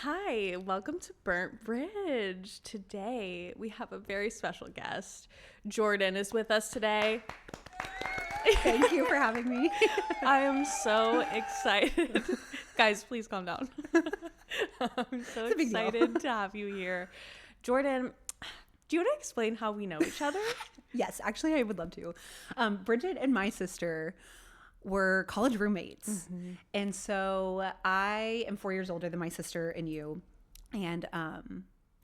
Hi, welcome to Burnt Bridge. Today we have a very special guest. Jordan is with us today. Thank you for having me. I am so excited. Guys, please calm down. I'm so excited to have you here. Jordan, do you want to explain how we know each other? Yes, actually, I would love to. Bridget and my sister were college roommates. Mm-hmm. And so I am 4 years older than my sister and you. And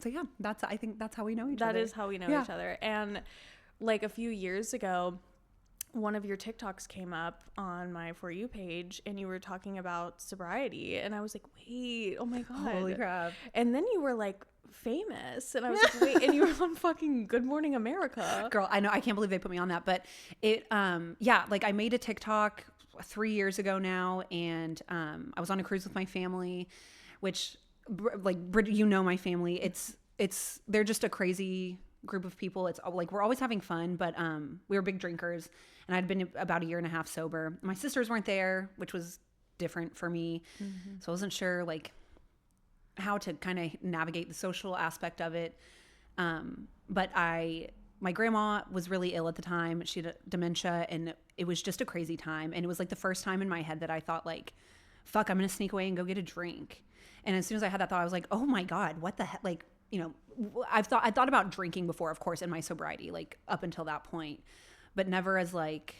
so, yeah, I think that's how we know each other. That is how we know each other. And like a few years ago, one of your TikToks came up on my For You page and you were talking about sobriety. And I was like, wait, oh my God. Holy crap. And then you were like famous. And I was like, wait, and you were on fucking Good Morning America. Girl, I know. I can't believe they put me on that. But it, like I made a TikTok 3 years ago now. And I was on a cruise with my family, which like, you know, my family, they're just a crazy group of people. It's like we're always having fun, but we were big drinkers, and I'd been about a year and a half sober. My sisters weren't there, which was different for me. Mm-hmm. So I wasn't sure like how to kind of navigate the social aspect of it. But my grandma was really ill at the time. She had dementia, and it was just a crazy time. And it was like the first time in my head that I thought like, fuck, I'm going to sneak away and go get a drink. And as soon as I had that thought, I was like, oh my God, what the heck? Like, you know, I thought about drinking before, of course, in my sobriety, like up until that point, but never as like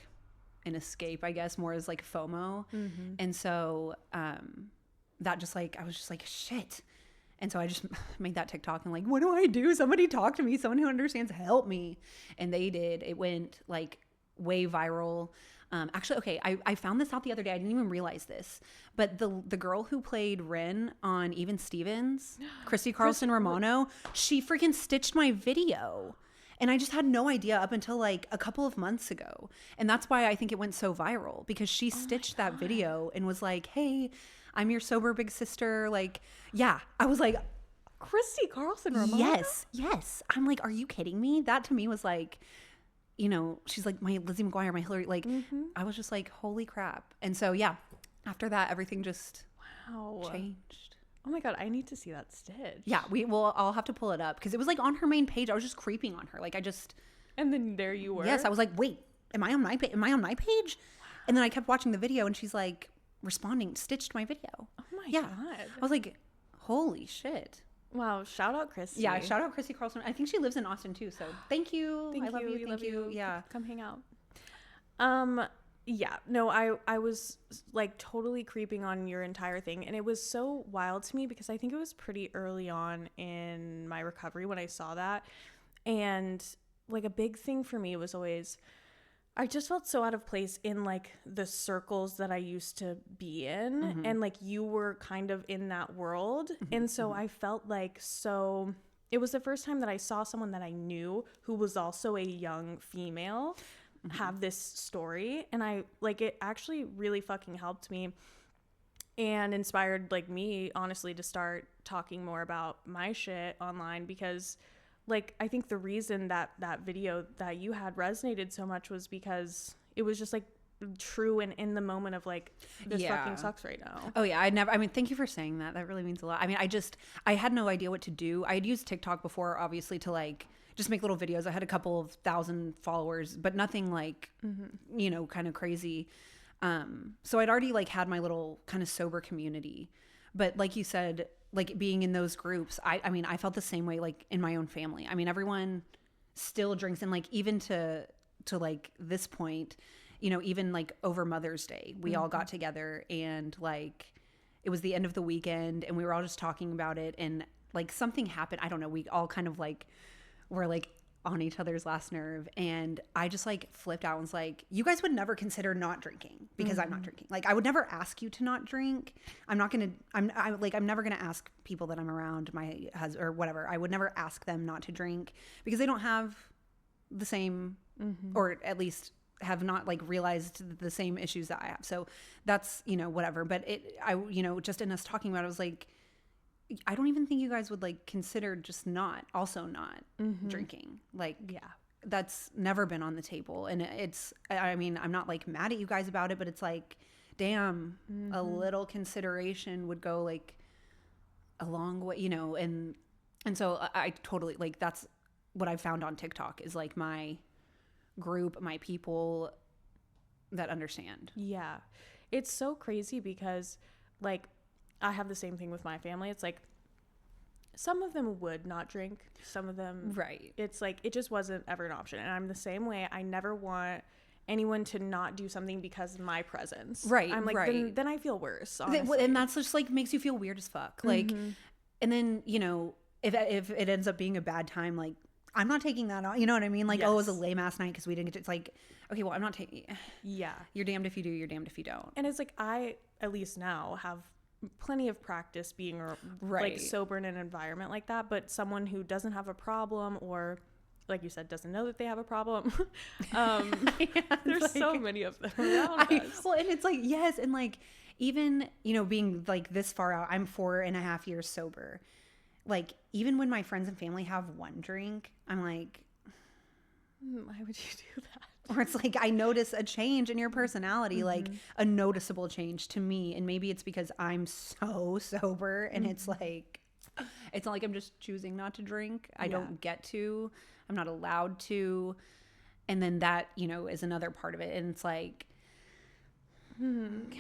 an escape, I guess, more as like FOMO. Mm-hmm. And so that just like, I was just like, shit. And so I just made that TikTok and like, what do I do? Somebody talk to me. Someone who understands, help me. And they did. It went like way viral. Actually, okay, I found this out the other day. I didn't even realize this, but the girl who played Ren on Even Stevens, Christy Carlson Romano, she freaking stitched my video. And I just had no idea up until like a couple of months ago. And that's why I think it went so viral, because she stitched that video and was like, hey, I'm your sober big sister. Like, yeah, I was like, Christy Carlson Romano? Yes. I'm like, are you kidding me? That to me was like, you know, she's like my Lizzie McGuire, my Hillary, like, mm-hmm. I was just like, holy crap. And so, yeah, after that, everything just changed. Oh my God, I need to see that stitch. Yeah, I'll have to pull it up, because it was like on her main page. I was just creeping on her. Like, and then there you were. Yes, I was like, wait, am I on my page? Wow. And then I kept watching the video, and she's like responding, stitched my video. Oh my God. I was like, holy shit. Wow, shout out Christy. Yeah, shout out Christy Carlson. I think she lives in Austin too, so thank you. I love you. Thank you. Yeah. Come hang out. Yeah, no, I was like totally creeping on your entire thing, and it was so wild to me because I think it was pretty early on in my recovery when I saw that. And like a big thing for me was always, I just felt so out of place in like the circles that I used to be in. Mm-hmm. And like you were kind of in that world. Mm-hmm. And so I felt like it was the first time that I saw someone that I knew who was also a young female mm-hmm. have this story. And I like, it actually really fucking helped me and inspired like me, honestly, to start talking more about my shit online, because like, I think the reason that video that you had resonated so much was because it was just like true and in the moment of like, this fucking sucks right now. Oh yeah. Thank you for saying that. That really means a lot. I mean, I had no idea what to do. I had used TikTok before, obviously, to like just make little videos. I had a couple of thousand followers, but nothing like, mm-hmm. you know, kind of crazy. So I'd already like had my little kind of sober community, but like you said, like being in those groups, I mean, I felt the same way, like in my own family. I mean, everyone still drinks, and like even to like this point, you know, even like over Mother's Day, we mm-hmm. all got together, and like it was the end of the weekend, and we were all just talking about it, and like something happened. I don't know. We all kind of like were like on each other's last nerve, and I just like flipped out and was like, you guys would never consider not drinking because mm-hmm. I'm not drinking. Like, I would never ask you to not drink. I'm never gonna ask people that I'm around, my husband or whatever, I would never ask them not to drink because they don't have the same mm-hmm. or at least have not like realized the same issues that I have. So that's, you know, whatever. But you know, just in us talking about it, I was like, I don't even think you guys would like consider just not mm-hmm. drinking. Like, yeah, that's never been on the table. And I mean, I'm not like mad at you guys about it, but it's like, damn, mm-hmm. a little consideration would go like a long way, you know, and so I totally like that's what I've found on TikTok is like my group, my people that understand. Yeah. It's so crazy because like I have the same thing with my family. It's like some of them would not drink. Some of them, right. It's like it just wasn't ever an option. And I'm the same way. I never want anyone to not do something because of my presence. Right. I'm like, right. then I feel worse, honestly. And that's just like makes you feel weird as fuck. Like, and then, you know, if it ends up being a bad time, like, I'm not taking that on. You know what I mean? Like, oh, it was a lame ass night because we didn't get to, it's like, okay, well, I'm not taking, yeah. You're damned if you do, you're damned if you don't. And it's like, I, at least now, have plenty of practice being like sober in an environment like that, but someone who doesn't have a problem or like you said doesn't know that they have a problem, there's like, so many of them around us. Well, and it's like, yes, and like even, you know, being like this far out, I'm 4.5 years sober, like even when my friends and family have one drink, I'm like, why would you do that? Or it's like, I notice a change in your personality, like a noticeable change to me. And maybe it's because I'm so sober and it's like, it's not like I'm just choosing not to drink. I don't get to, I'm not allowed to. And then that, you know, is another part of it. And it's like, okay.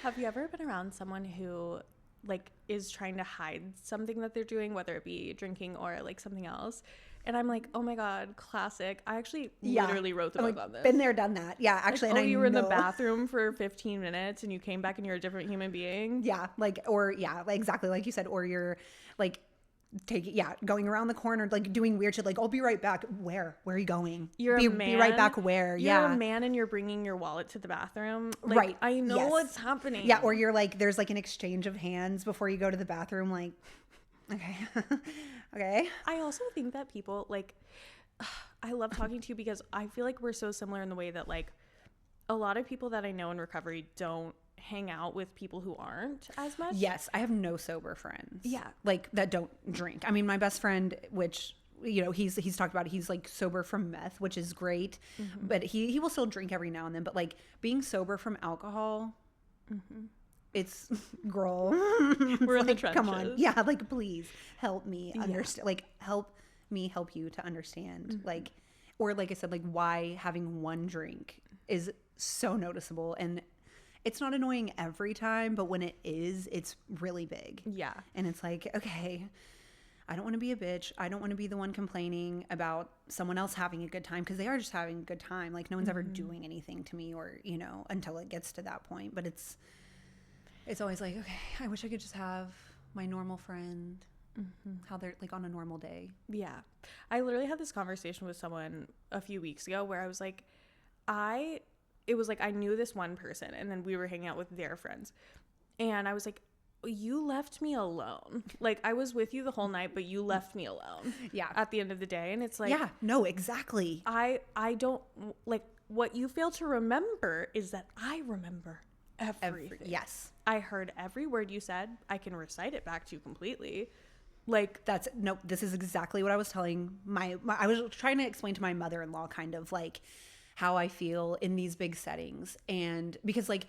Have you ever been around someone who like is trying to hide something that they're doing, whether it be drinking or like something else? And I'm like, oh my God, classic. I actually literally wrote the book on this. Been there, done that. Yeah, actually. Like, and you were in the bathroom for 15 minutes and you came back and you're a different human being. Yeah, like, or like, exactly like you said, or you're like going around the corner, like doing weird shit, like, I'll be right back. Where are you going? You're a man. Be right back where? You're a man and you're bringing your wallet to the bathroom. Like, right. I know what's happening. Yeah, or you're like, there's like an exchange of hands before you go to the bathroom, like, okay. Okay. I also think that people like, I love talking to you because I feel like we're so similar in the way that like a lot of people that I know in recovery don't hang out with people who aren't as much. Yes. I have no sober friends. Yeah. Like that don't drink. I mean, my best friend, which, you know, he's talked about it, he's like sober from meth, which is great, but he will still drink every now and then. But like being sober from alcohol, it's girl, we're in like, the trenches. Come on. Yeah. Like, please help me understand, like help me help you to understand, like, or like I said, like why having one drink is so noticeable. And it's not annoying every time, but when it is, it's really big. Yeah. And it's like, okay, I don't want to be a bitch. I don't want to be the one complaining about someone else having a good time, because they are just having a good time. Like no one's ever doing anything to me, or, you know, until it gets to that point. But it's always like, okay, I wish I could just have my normal friend, how they're like on a normal day. Yeah. I literally had this conversation with someone a few weeks ago where I was like, it was like I knew this one person and then we were hanging out with their friends. And I was like, you left me alone. Like I was with you the whole night, but you left me alone. Yeah. At the end of the day. And it's like, yeah, no, exactly. I don't like what you fail to remember is that I remember everything. Yes. I heard every word you said. I can recite it back to you completely. Like this is exactly what I was telling my I was trying to explain to my mother-in-law kind of like how I feel in these big settings. And because like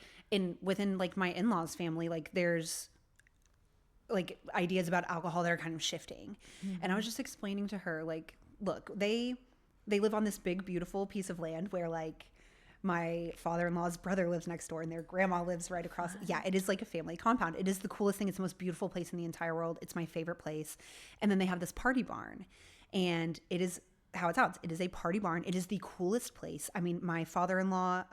within like my in-laws family, like there's like ideas about alcohol that are kind of shifting. And I was just explaining to her, like, look, they live on this big, beautiful piece of land where like my father-in-law's brother lives next door and their grandma lives right across. Yeah, it is like a family compound. It is the coolest thing. It's the most beautiful place in the entire world. It's my favorite place. And then they have this party barn, and it is how it sounds. It is a party barn. It is the coolest place. I mean, my father-in-law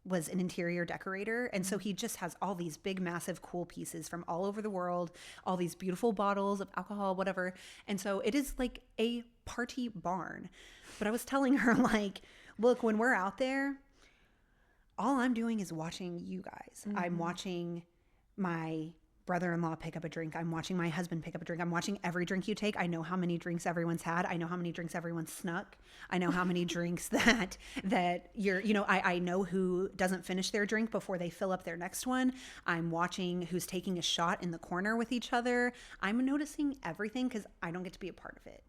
was an interior decorator, and so he just has all these big, massive, cool pieces from all over the world, all these beautiful bottles of alcohol, whatever. And so it is like a party barn. But I was telling her, like, look, when we're out there, all I'm doing is watching you guys. I'm watching my brother-in-law pick up a drink. I'm watching my husband pick up a drink. I'm watching every drink you take. I know how many drinks everyone's had. I know how many drinks everyone's snuck. I know how many drinks that you're, you know, I know who doesn't finish their drink before they fill up their next one. I'm watching who's taking a shot in the corner with each other. I'm noticing everything because I don't get to be a part of it.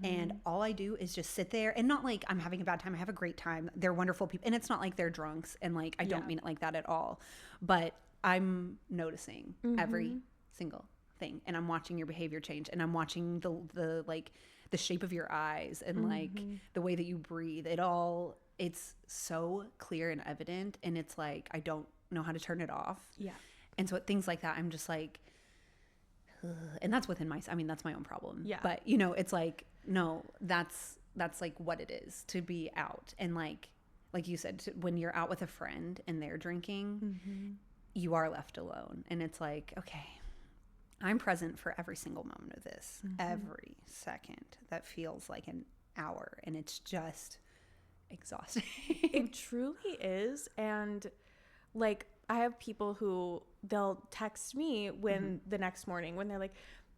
And all I do is just sit there, and not like I'm having a bad time. I have a great time. They're wonderful people. And it's not like they're drunks, and like, I don't mean it like that at all. But I'm noticing every single thing, and I'm watching your behavior change, and I'm watching the like the shape of your eyes and like the way that you breathe. It's so clear and evident, and it's like I don't know how to turn it off. Yeah. And so things like that, I'm just like, ugh. And that's within that's my own problem. Yeah. But you know, it's like, no, that's like what it is to be out. And like you said, when you're out with a friend and they're drinking, you are left alone. And it's like, okay, I'm present for every single moment of this, every second that feels like an hour. And it's just exhausting. It truly is. And like, I have people who they'll text me when the next morning when they're like,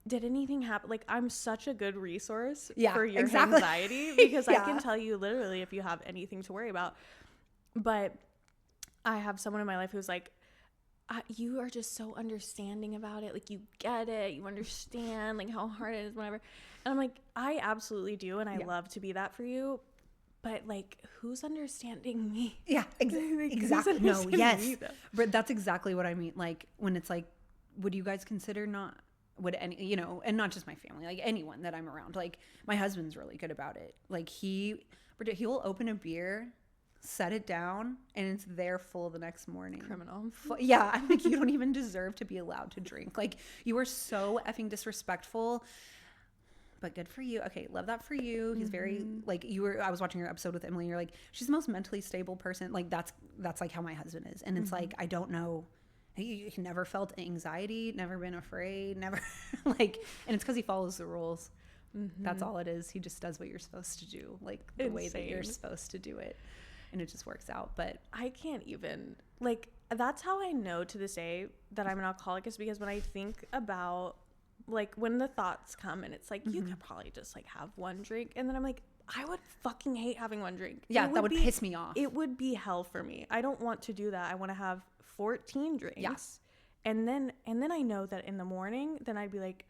did anything happen? Like, I'm such a good resource for your anxiety because I can tell you literally if you have anything to worry about. But I have someone in my life who's like, you are just so understanding about it. Like, you get it. You understand like how hard it is, whatever. And I'm like, I absolutely do. And I love to be that for you. But like, who's understanding me? Yeah, exactly. No, yes. But that's exactly what I mean. Like, when it's like, would you guys consider would any, you know, and not just my family, like anyone that I'm around. Like, my husband's really good about it. Like, he will open a beer, set it down, and it's there full the next morning. Criminal. Yeah, I'm like, you don't even deserve to be allowed to drink. Like, you are so effing disrespectful. But good for you. Okay, love that for you. He's very like I was watching your episode with Emily. You're like, she's the most mentally stable person. Like, that's like how my husband is. And it's like, I don't know. He never felt anxiety, never been afraid, never like, and it's because he follows the rules. That's all it is. He just does what you're supposed to do, like the way that you're supposed to do it, and it just works out. But I can't even like. That's how I know to this day that I'm an alcoholic, is because when I think about like when the thoughts come and it's like, you could probably just like have one drink, and then I'm like, I would fucking hate having one drink. Yeah, that would piss me off. It would be hell for me. I don't want to do that. I want to have 14 drinks. Yes. And then I know that in the morning, then I'd be like,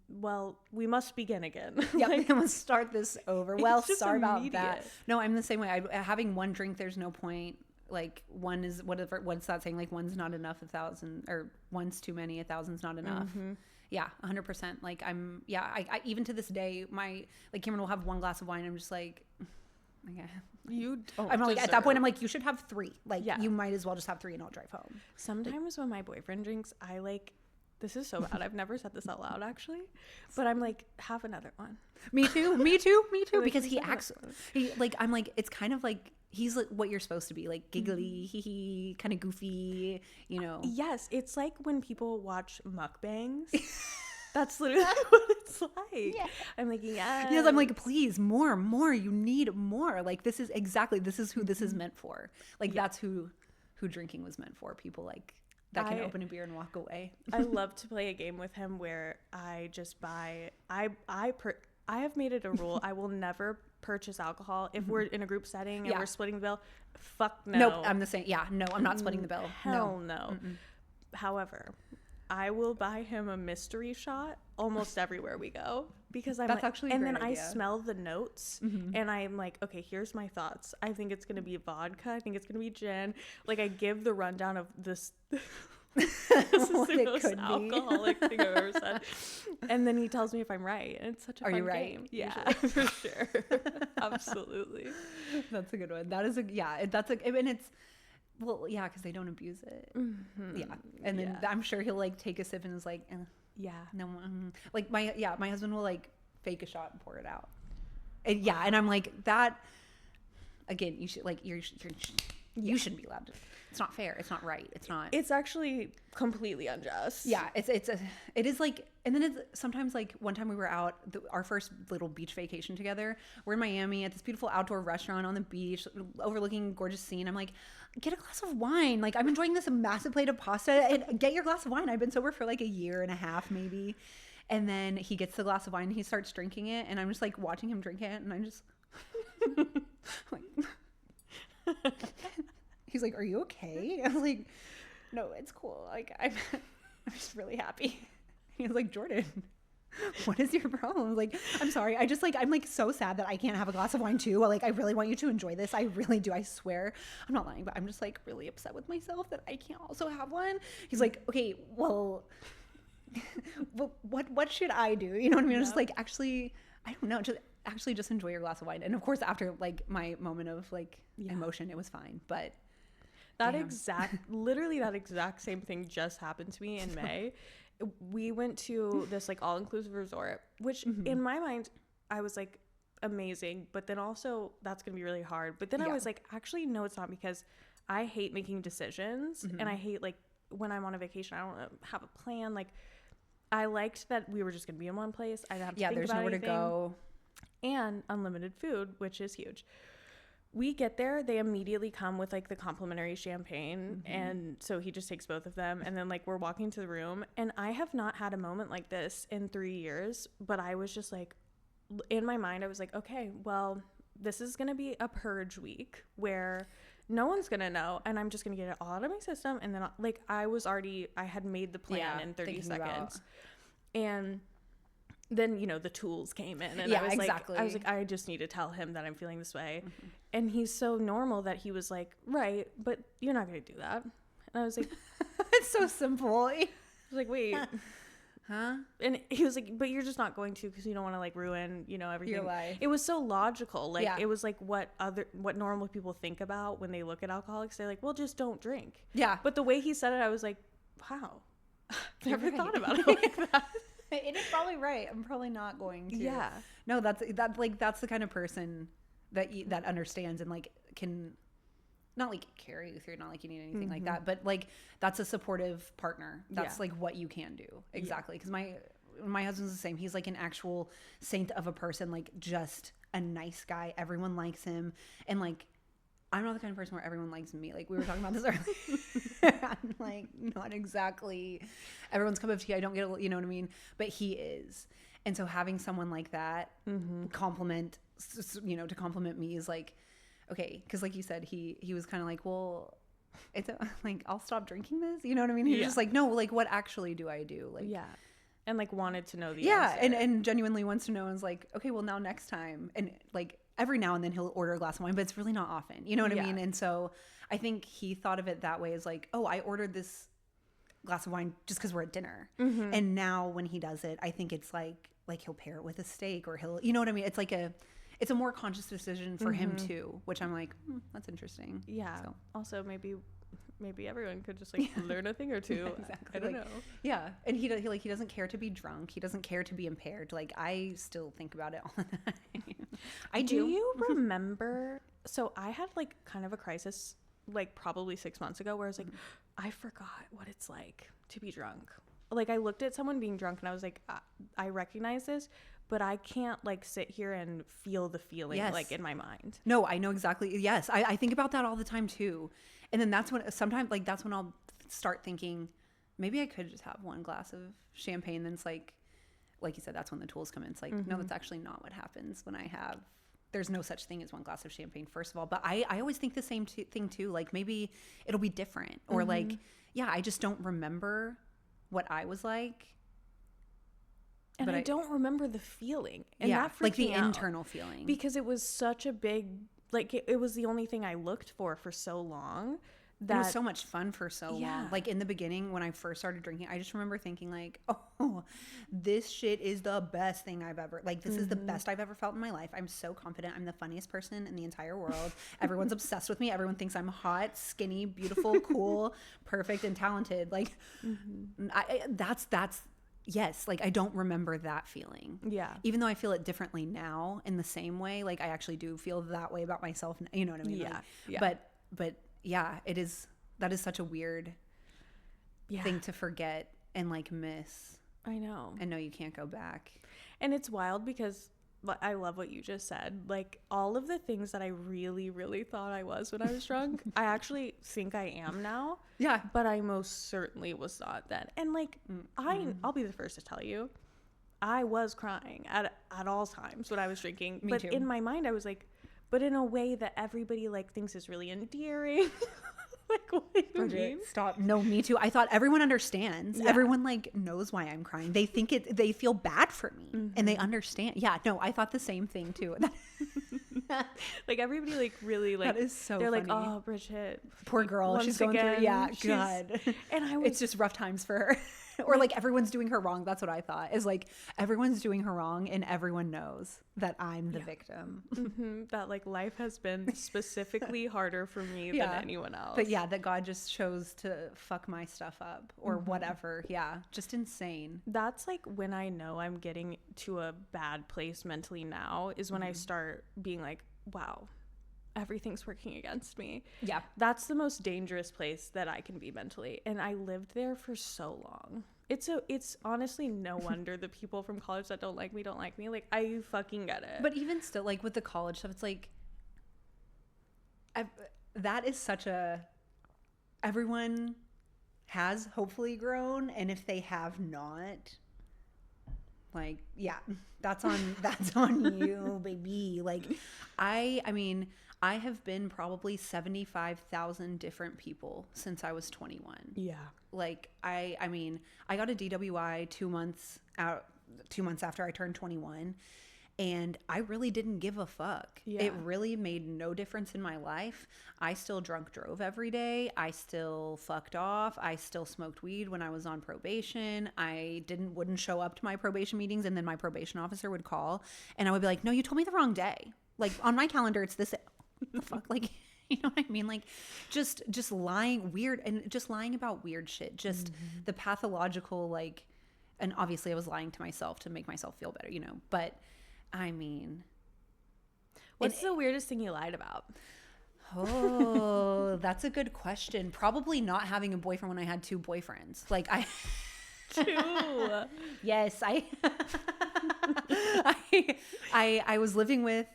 well, we must begin again. Yeah, like, let's start this over. Well, sorry about immediate. that. No, I'm the same way. Having one drink, there's no point. Like, one is what's that saying? Like, one's not enough, 1,000, or one's too many, 1,000's not enough. Yeah, 100%. Like, I even to this day, like Cameron will have one glass of wine. I'm just like, okay. I'm like, at that point, I'm like, you should have 3. Like, you might as well just have 3 and I'll drive home. Sometimes when my boyfriend drinks, I like, this is so bad. I've never said this out loud actually, but I'm like, have another one. Me too. Like, because he acts, I'm like, it's kind of like, he's like what you're supposed to be, like giggly, hee kind of goofy, you know. Yes, it's like when people watch mukbangs. That's literally what it's like. Yeah. I'm like, yes, I'm like, please, more. You need more. Like, this is who this is meant for. Like, that's who drinking was meant for. People like that can open a beer and walk away. I love to play a game with him where I just buy. I have made it a rule. I will never purchase alcohol if we're in a group setting and we're splitting the bill. Fuck no. Nope, I'm the same. Yeah, no, I'm not splitting the bill. Hell no. However, I will buy him a mystery shot almost everywhere we go, because that's like, actually a and great then idea. I smell the notes and I'm like, okay, here's my thoughts. I think it's gonna be vodka. I think it's gonna be gin. Like, I give the rundown of this. This is the most alcoholic thing I've ever said. And then he tells me if I'm right, and it's such a fun game. Yeah, for sure. Absolutely. That's a good one. That is and it's, well, yeah, because they don't abuse it. Yeah. And then I'm sure he'll like take a sip and is like, no, like my husband will like fake a shot and pour it out. And and I'm like, that again, you should like, you shouldn't be allowed to. It's not fair. It's not right. It's not. It's actually completely unjust. Yeah, it is like, and then it's sometimes like one time we were out, our first little beach vacation together. We're in Miami at this beautiful outdoor restaurant on the beach, overlooking a gorgeous scene. I'm like, get a glass of wine. Like, I'm enjoying this massive plate of pasta, and get your glass of wine. I've been sober for like 1.5 years maybe. And then he gets the glass of wine and he starts drinking it, and I'm just like watching him drink it, and I'm just like. He's like, are you okay? I was like, no, it's cool. Like, I'm just really happy. He was like, Jordan, what is your problem? I was like, I'm sorry. I'm like so sad that I can't have a glass of wine too. Like, I really want you to enjoy this. I really do. I swear. I'm not lying, but I'm just like really upset with myself that I can't also have one. He's like, okay, well, well, what should I do? You know what I mean? I'm just Yep. like, actually, I don't know. Just enjoy your glass of wine. And of course, after like my moment of like emotion, it was fine. But that damn. literally that exact same thing just happened to me in May. We went to this like all-inclusive resort, which in my mind, I was like, amazing. But then also that's going to be really hard. But then I was like, actually, no, it's not, because I hate making decisions. And I hate like when I'm on a vacation, I don't have a plan. Like I liked that we were just going to be in one place. I didn't have to think there's about nowhere anything. to go. And unlimited food, which is huge. We get there, they immediately come with like the complimentary champagne, and so he just takes both of them, and then like we're walking to the room, and I have not had a moment like this in 3 years, but I was just like, in my mind I was like, okay, well, this is gonna be a purge week where no one's gonna know, and I'm just gonna get it all out of my system. And then like I had made the plan in 30 seconds. And then, you know, the tools came in, and I was like, I just need to tell him that I'm feeling this way. And he's so normal that he was like, right, but you're not going to do that. And I was like, It's so simple. I was like, wait, Huh? And he was like, but you're just not going to, because you don't want to like ruin, you know, everything. Your life. It was so logical. Like it was like what normal people think about when they look at alcoholics. They're like, well, just don't drink. Yeah. But the way he said it, I was like, wow, never thought about it like that. It is probably right. I'm probably not going to. Yeah. No, that's the kind of person that understands and like can not like carry you through, not like you need anything like that, but like that's a supportive partner. That's like what you can do. Exactly. Because my husband's the same. He's like an actual saint of a person, like just a nice guy. Everyone likes him. And like, I'm not the kind of person where everyone likes me. Like we were talking about this earlier. I'm like not exactly everyone's cup of tea. I don't get, you know what I mean? But he is. And so having someone like that to compliment me is like, okay. Cause like you said, he was kind of like, well, it's like, I'll stop drinking this. You know what I mean? He was just like, no, like what actually do I do? Like, and like wanted to know the answer. And genuinely wants to know, and is like, okay, well now next time. And like, every now and then he'll order a glass of wine, but it's really not often. You know what I mean? And so I think he thought of it that way, as like, oh, I ordered this glass of wine just because we're at dinner. And now when he does it, I think it's like he'll pair it with a steak, or he'll, you know what I mean? It's like it's a more conscious decision for him too, which I'm like, that's interesting. Yeah. So. Also maybe everyone could just like learn a thing or two. Exactly. I don't know. Yeah. And he doesn't care to be drunk. He doesn't care to be impaired. Like I still think about it all the time. I do. Do you remember? So I had like kind of a crisis, like probably 6 months ago, where I was like, I forgot what it's like to be drunk. Like I looked at someone being drunk and I was like, I recognize this, but I can't like sit here and feel the feeling like in my mind. No, I know exactly. Yes. I think about that all the time too. And then that's when I'll start thinking, maybe I could just have one glass of champagne. Then it's like you said, that's when the tools come in. It's like, no, that's actually not what happens when there's no such thing as one glass of champagne, first of all. But I always think the same thing too. Like maybe it'll be different, or like, I just don't remember what I was like. And but I don't remember the feeling. And that freaked like the me out, internal feeling. because it was such a big, like it was the only thing I looked for so long. That it was so much fun for so long. Like in the beginning, when I first started drinking, I just remember thinking like, oh, this shit is the best thing I've ever, like this is the best I've ever felt in my life. I'm so confident. I'm the funniest person in the entire world. Everyone's obsessed with me. Everyone thinks I'm hot, skinny, beautiful, cool, perfect, and talented. Like that's yes. Like I don't remember that feeling. Yeah. Even though I feel it differently now in the same way, like I actually do feel that way about myself. You know what I mean? Yeah. Like, yeah. But yeah, that is such a weird thing to forget and like miss. I know. And know you can't go back. And it's wild because I love what you just said. Like all of the things that I really, really thought I was when I was drunk, I actually think I am now. Yeah. But I most certainly was not then. And like I'll be the first to tell you, I was crying at all times when I was drinking. Me too. In my mind I was like, but in a way that everybody like thinks is really endearing. Like, what do you mean? Stop. No, me too. I thought everyone understands. Yeah. Everyone like knows why I'm crying. They think they feel bad for me and they understand. Yeah, no, I thought the same thing too. Like everybody like really like, that is so they're funny. like, oh, Bridget, poor girl. She's going through, God. And I was, it's just rough times for her. Or like everyone's doing her wrong. That's what I thought, is like everyone's doing her wrong and everyone knows that I'm the victim. That like life has been specifically harder for me than anyone else. But yeah, that God just chose to fuck my stuff up or whatever. Yeah, just insane. That's like when I know I'm getting to a bad place mentally now, is when I start being like, wow, everything's working against me. Yeah. That's the most dangerous place that I can be mentally. And I lived there for so long. It's honestly no wonder the people from college that don't like me. Like, I fucking get it. But even still, like with the college stuff, it's like, that is such a, everyone has hopefully grown. And if they have not, like, yeah, that's on you, baby. Like, I mean, I have been probably 75,000 different people since I was 21. Yeah. Like, I mean, I got a DWI 2 months after I turned 21, and I really didn't give a fuck. Yeah. It really made no difference in my life. I still drunk drove every day. I still fucked off. I still smoked weed when I was on probation. I wouldn't show up to my probation meetings, and then my probation officer would call, and I would be like, no, you told me the wrong day. Like, on my calendar, it's this. What the fuck? Like, you know what I mean? Like, just lying weird, and just lying about weird shit. Just the pathological, like, and obviously I was lying to myself to make myself feel better, you know, but I mean, what's the weirdest thing you lied about? Oh, that's a good question. Probably not having a boyfriend when I had 2 boyfriends. Like, Two. Yes, I was living with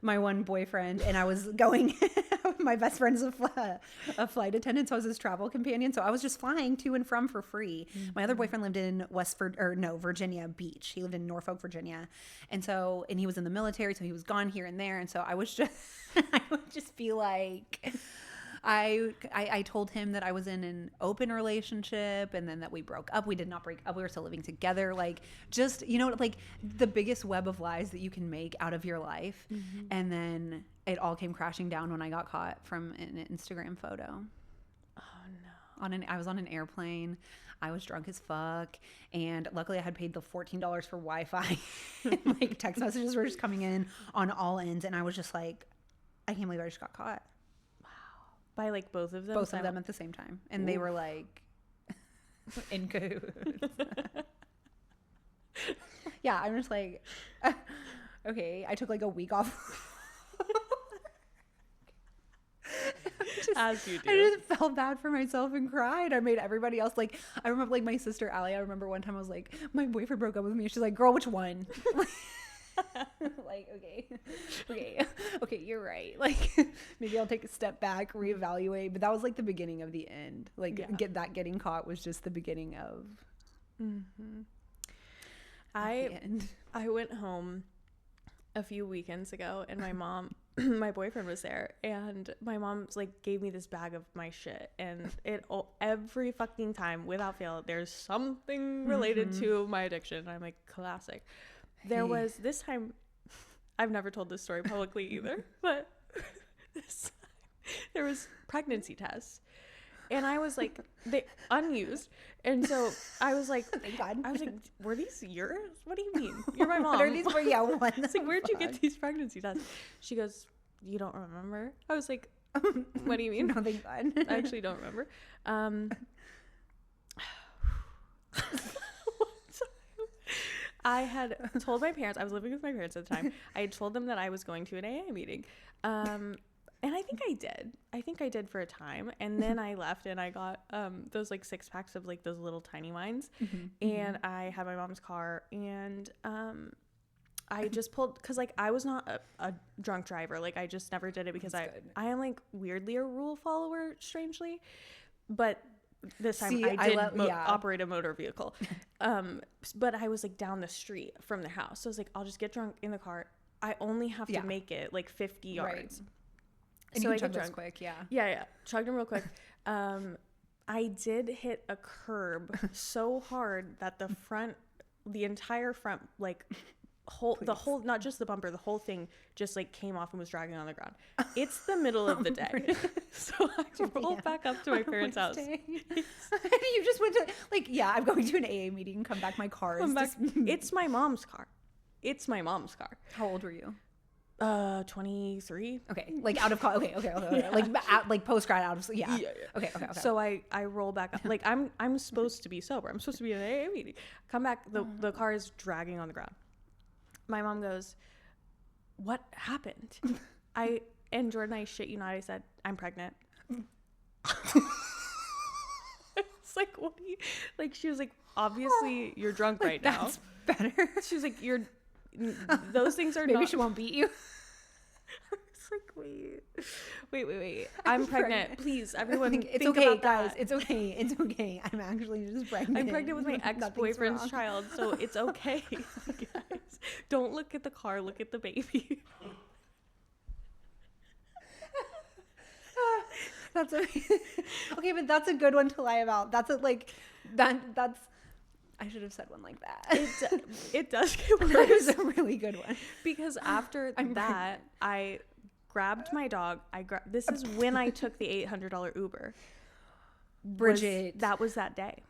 my one boyfriend, and I was going, my best friend's a flight attendant, so I was his travel companion, so I was just flying to and from for free. My other boyfriend lived in Virginia Beach. He lived in Norfolk, Virginia, and he was in the military, so he was gone here and there, and so I would just be like, I told him that I was in an open relationship, and then that we broke up. We did not break up. We were still living together. Like, just, you know, like the biggest web of lies that you can make out of your life. And then it all came crashing down when I got caught from an Instagram photo. Oh no. I was on an airplane. I was drunk as fuck, and luckily I had paid the $14 for Wi-Fi. And, like, text messages were just coming in on all ends, and I was just like, I can't believe I just got caught. By like both of them? Both of them at the same time. And they were like in cahoots. Yeah, I'm just like, okay. I took like a week off. As you do. I just felt bad for myself and cried. I made everybody else, like, I remember, like, my sister Allie, I remember one time I was like, my boyfriend broke up with me. She's like, girl, which one? Like, okay, you're right. Like, maybe I'll take a step back, reevaluate. But that was like the beginning of the end. Like, getting caught was just the beginning of the end. I went home a few weekends ago, and my mom, my boyfriend was there, and my mom's like gave me this bag of my shit, and every fucking time without fail there's something related to my addiction. And I'm like, classic. There was this time, I've never told this story publicly either, but this time there was pregnancy tests, and I was like, they unused, and so I was like, thank God. I was like, were these yours? What do you mean? You're my mom. What are these for? Yeah, what? It's like, where'd you get these pregnancy tests? She goes, you don't remember? I was like, what do you mean? No, thank God. I actually don't remember. I had told my parents, I was living with my parents at the time. I had told them that I was going to an AA meeting. And I think I did for a time. And then I left, and I got those like 6-packs of like those little tiny wines. And I had my mom's car, and I just pulled, because like I was not a drunk driver. Like, I just never did it because I am like weirdly a rule follower, strangely. But this time I did operate a motor vehicle. But I was like down the street from their house. So I was like, I'll just get drunk in the car. I only have to make it like 50 yards. Right. And so you can chug those quick, Yeah. Chugged them real quick. I did hit a curb so hard that the entire front, like, whole not just the bumper, the whole thing just like came off and was dragging on the ground. It's the middle of the day. So I rolled back up to my parents' house. You just went to like, yeah, I'm going to an AA meeting, come back, my car is just... It's my mom's car. It's my mom's car. How old were you? 23. Okay, like out of college. Okay. Yeah. Like post grad out of Yeah. Okay. So I roll back up. Like I'm supposed to be sober. I'm supposed to be in an AA meeting. Come back, the car is dragging on the ground. My mom goes, "What happened?" And Jordan, I shit you not, I said, "I'm pregnant." It's like, what do you, like, she was like, "Obviously you're drunk right now." That's better. She was like, those things are Maybe not. she won't beat you. It's like, wait. I'm pregnant. Please, everyone. It's think okay, about guys. that. It's okay. I'm actually just pregnant. I'm pregnant with my ex-boyfriend's wrong. child, so it's okay. Guys, don't look at the car. Look at the baby. That's okay, but that's a good one to lie about. That's that's. I should have said one like that. It does get worse. That is a really good one. Because after that, I grabbed my dog. This is when I took the $800 Uber. Bridget. That was that day.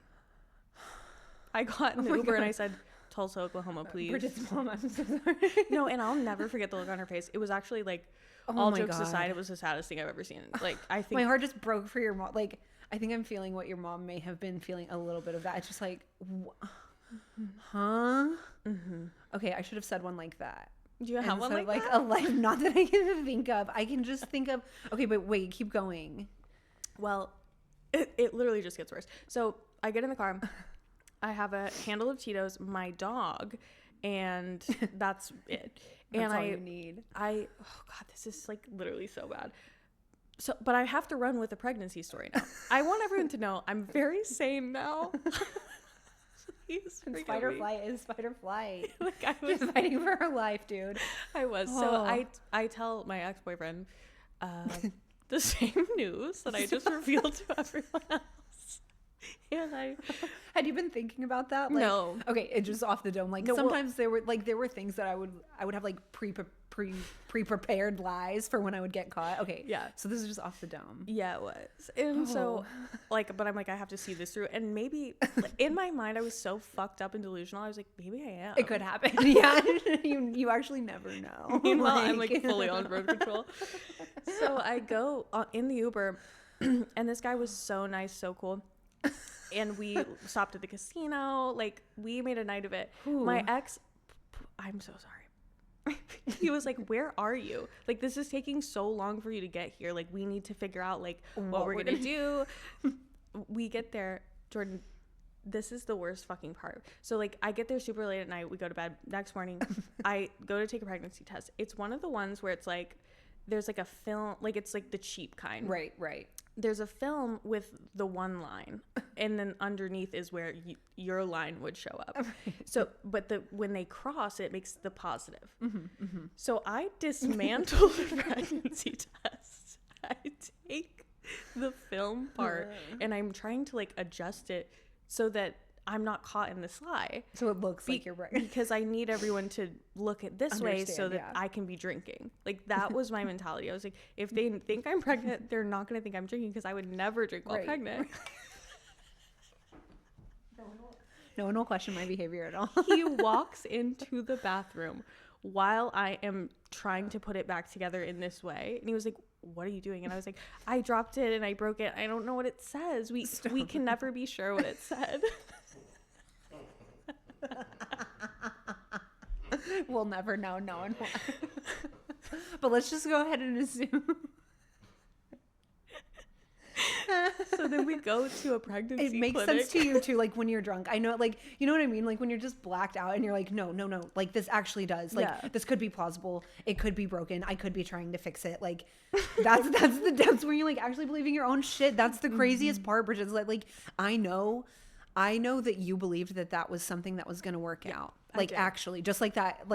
I got in the Uber and I said, "Tulsa, Oklahoma, please." Bridget's mom, I'm so sorry. No, and I'll never forget the look on her face. It was actually like, all jokes aside, it was the saddest thing I've ever seen. Like, I think my heart just broke for your mom. Like, I think I'm feeling what your mom may have been feeling, a little bit of that. It's just like, huh? Mm-hmm. Okay, I should have said one like that. Do you have one like that? that? A life, not that I can think of. I can just think of. Okay, but wait, keep going. Well, it literally just gets worse. So I get in the car. I have a handle of Tito's, my dog, and that's it. That's all you need. Oh God, this is like literally so bad. So, but I have to run with a pregnancy story now. I want everyone to know I'm very sane now. Please, fight or flight is fight or flight. Like, I was fighting for her life, dude. I was. So I tell my ex-boyfriend the same news that I just revealed to everyone else. And had you been thinking about that? Like, no. Okay, it just off the dome. Like, sometimes there were things that I would have like pre-prepared lies for when I would get caught. Okay. Yeah. So this is just off the dome. Yeah, it was. And so like, but I'm like, I have to see this through. And maybe in my mind, I was so fucked up and delusional. I was like, maybe I am. It could happen. Yeah. you actually never know. Meanwhile, I'm like fully on birth control. So I go in the Uber and this guy was so nice, so cool. And we stopped at the casino. Like, we made a night of it. Ooh. My ex, I'm so sorry. He was like, "Where are you? Like, this is taking so long for you to get here. Like, we need to figure out like what we're gonna do." We get there, Jordan. This is the worst fucking part. So like, I get there super late at night. We go to bed. Next morning, I go to take a pregnancy test. It's one of the ones where it's like, there's like a film, like it's like the cheap kind. Right. There's a film with the one line, and then underneath is where your line would show up. Right. So, but when they cross, it makes the positive. Mm-hmm, mm-hmm. So I dismantle the pregnancy test. I take the film part, and I'm trying to like adjust it so that I'm not caught in this lie. So it looks like you're pregnant. Because I need everyone to look at this way so that I can be drinking. Like, that was my mentality. I was like, if they think I'm pregnant, they're not going to think I'm drinking, because I would never drink while pregnant. No one will question my behavior at all. He walks into the bathroom while I am trying to put it back together in this way. And he was like, "What are you doing?" And I was like, "I dropped it and I broke it. I don't know what it says. We can never be sure what it said." We'll never know. No one will. But let's just go ahead and assume. So then we go to a pregnancy clinic. It makes sense to you too, like when you're drunk. I know, like, you know what I mean? Like when you're just blacked out and you're like, no, like this actually does. Like this could be plausible. It could be broken. I could be trying to fix it. Like that's the depths where you're like actually believing your own shit. That's the craziest part, Bridget. Is like I know that you believed that was something that was going to work out. Like actually, just like that.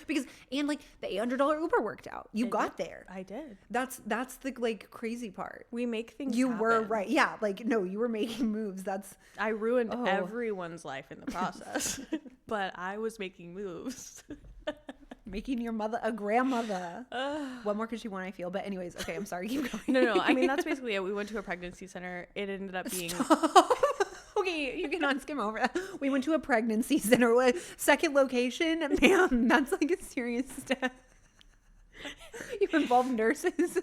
Because like the $800 Uber worked out. You got there. I did. That's the like crazy part. We make things you happen. Were right. Yeah. Like, no, you were making moves. I ruined everyone's life in the process. but I was making moves. Making your mother a grandmother. What more could she want, I feel? But anyways, okay, I'm sorry. Keep going. No. I mean, that's basically it. We went to a pregnancy center. It ended up being... Okay, you cannot skim over that. We went to a pregnancy center. Second location. Man, that's like a serious step. You involve nurses.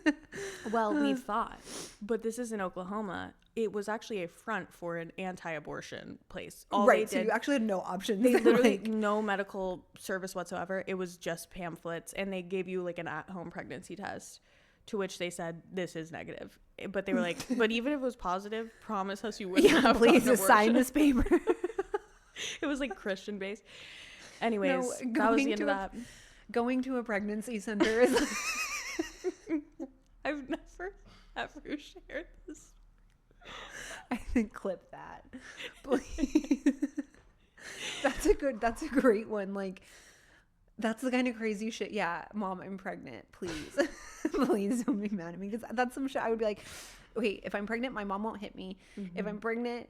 Well, we thought, but this is in Oklahoma. It was actually a front for an anti-abortion place. All right, they so you actually had no options. They literally no medical service whatsoever. It was just pamphlets, and they gave you like an at-home pregnancy test, to which they said this is negative. But they were like, but even if it was positive, promise us you wouldn't have please an sign this paper. It was like Christian based. Anyways, that was the end of that. Going to a pregnancy center is I've never ever shared this. I think clip that, please. That's a great one. Like, that's the kind of crazy shit. Yeah, Mom, I'm pregnant. Please, please don't be mad at me, because that's some shit I would be like, okay, if I'm pregnant, my mom won't hit me. Mm-hmm. If I'm pregnant,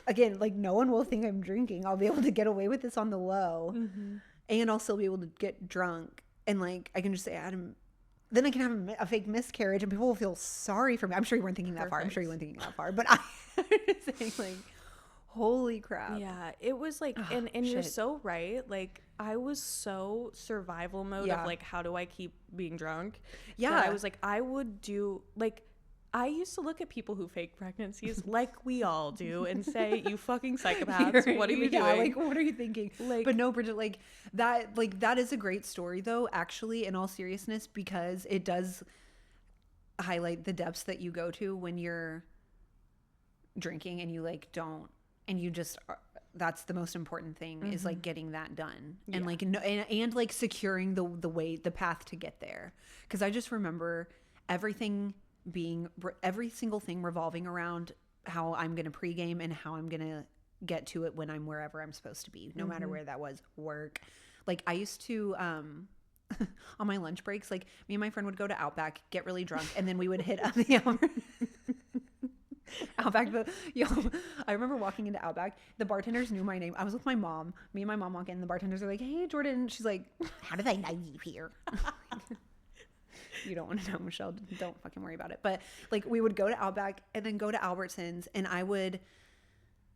again, like, no one will think I'm drinking. I'll be able to get away with this on the low. Mm-hmm. And I'll still be able to get drunk, and like I can just say, Adam, then I can have a fake miscarriage, and people will feel sorry for me. I'm sure you weren't thinking that far. I'm sure you weren't thinking that far, but I'm just saying, like, holy crap. Yeah, it was like, and you're so right. Like, I was so survival mode of like, how do I keep being drunk? Yeah, I was like, I would do like. I used to look at people who fake pregnancies like we all do and say, you fucking psychopaths, what are you doing? Like, what are you thinking? Like, but no, Bridget, like that is a great story though, actually, in all seriousness, because it does highlight the depths that you go to when you're drinking and you like don't, and you just are, that's the most important thing, is like getting that done and like, no, and like securing the way, the path to get there. Cause I just remember every single thing revolving around how I'm going to pregame and how I'm going to get to it when I'm wherever I'm supposed to be, no matter where that was, work. Like, I used to, on my lunch breaks, like, me and my friend would go to Outback, get really drunk, and then we would hit up the Outback. I remember walking into Outback, the bartenders knew my name. I was with my mom. Me and my mom walk in, the bartenders are like, hey, Jordan. She's like, how do they know you here? You don't want to know, Michelle. Don't fucking worry about it. But like, we would go to Outback and then go to Albertsons, and I would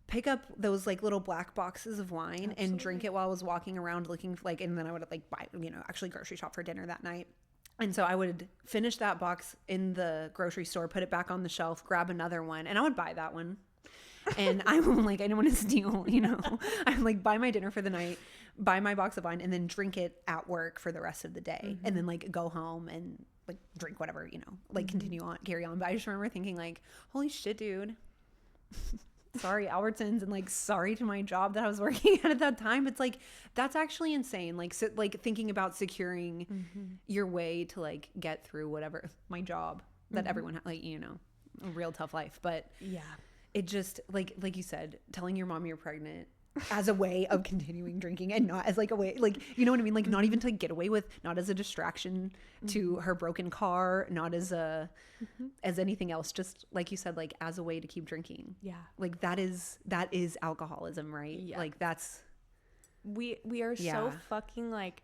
pick up those like little black boxes of wine and drink it while I was walking around looking for, like, and then I would like buy, actually grocery shop for dinner that night. And so I would finish that box in the grocery store, put it back on the shelf, grab another one, and I would buy that one. And I'm like, I don't want to steal, I'm like, buy my dinner for the night, buy my box of wine, and then drink it at work for the rest of the day. And then like go home and like drink whatever, like continue on, carry on. But I just remember thinking like, holy shit, dude. Sorry, Albertsons, and like, sorry to my job that I was working at that time. It's like, that's actually insane. Like, so, like thinking about securing your way to like get through whatever, my job that everyone, like, a real tough life. But yeah, it just like you said, telling your mom you're pregnant as a way of continuing drinking, and not as like a way, like, you know what I mean? Like, not even to like get away with, not as a distraction to her broken car, not as as anything else, just like you said, like as a way to keep drinking. Yeah. Like that is alcoholism, right? Yeah. Like that's, we are so fucking like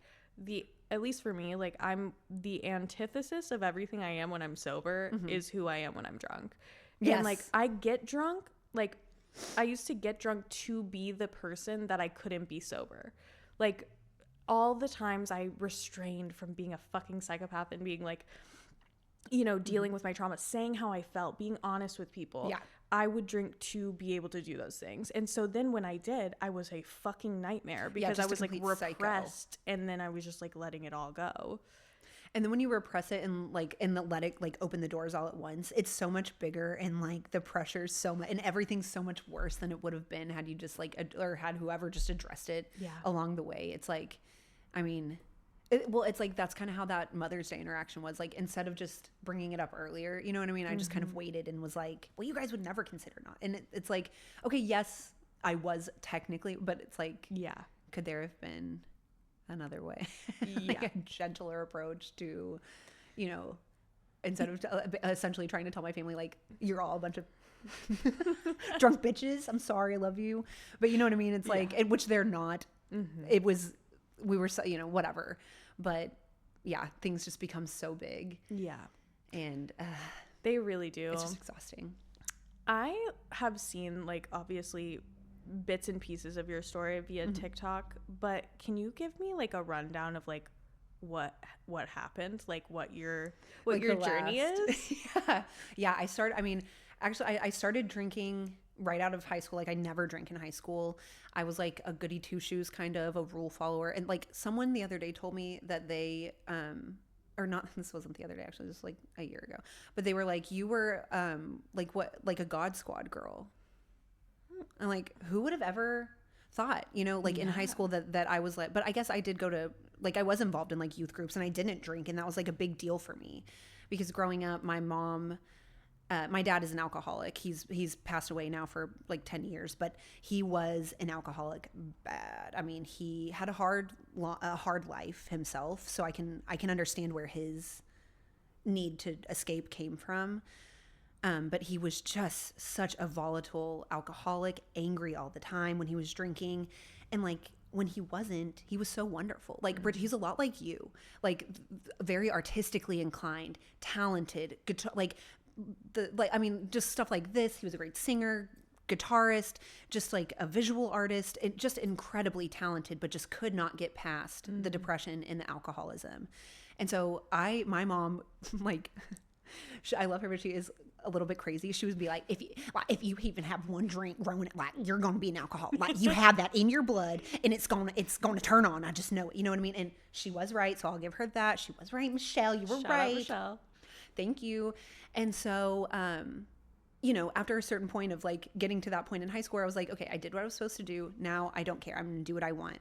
at least for me, like I'm the antithesis of everything I am when I'm sober is who I am when I'm drunk. Yes. And like, I get drunk, like I used to get drunk to be the person that I couldn't be sober. Like, all the times I restrained from being a fucking psychopath and being like, dealing with my trauma, saying how I felt, being honest with people. Yeah. I would drink to be able to do those things. And so then when I did, I was a fucking nightmare because I was like repressed, and then I was just like letting it all go. And then when you repress it and let it like open the doors all at once, it's so much bigger, and like the pressure's so much, and everything's so much worse than it would have been had you just like, or had whoever just addressed it along the way. It's like, I mean, it's like, that's kind of how that Mother's Day interaction was. Like, instead of just bringing it up earlier, you know what I mean? I just kind of waited and was like, well, you guys would never consider not. And it's like, okay, yes, I was technically, but it's like, could there have been another way, like a gentler approach to, instead of essentially trying to tell my family, like, you're all a bunch of drunk bitches. I'm sorry, I love you. But you know what I mean? It's like, which they're not. it was, we were so, whatever. But yeah, things just become so big. Yeah. And they really do. It's just exhausting. I have seen, like, obviously bits and pieces of your story via TikTok, but can you give me like a rundown of like what happened, like what your journey is? Yeah. I started drinking right out of high school. Like, I never drank in high school. I was like a goody two shoes, kind of a rule follower. And like, someone the other day told me that they or not, this wasn't the other day, actually, this was like a year ago, but they were like, you were like a God Squad girl. And like, who would have ever thought, like in high school that I was like, but I guess I did go to, like, I was involved in like youth groups, and I didn't drink. And that was like a big deal for me, because growing up, my dad is an alcoholic. He's passed away now for like 10 years, but he was an alcoholic bad. I mean, he had a hard life himself. So I can understand where his need to escape came from. But he was just such a volatile alcoholic, angry all the time when he was drinking. And like, when he wasn't, he was so wonderful. Like, Bridget, he's a lot like you, like very artistically inclined, talented, guitar, just stuff like this. He was a great singer, guitarist, just like a visual artist, and just incredibly talented, but just could not get past the depression and the alcoholism. And so my mom, like, I love her, but she is a little bit crazy. She would be like, if you even have one drink growing, like, you're going to be an alcoholic. Like, you have that in your blood, and it's going to turn on. I just know it. You know what I mean? And she was right. So I'll give her that. She was right. Michelle, you were Shout right. out Michelle. Thank you. And so, after a certain point of like getting to that point in high school, I was like, okay, I did what I was supposed to do. Now I don't care. I'm going to do what I want.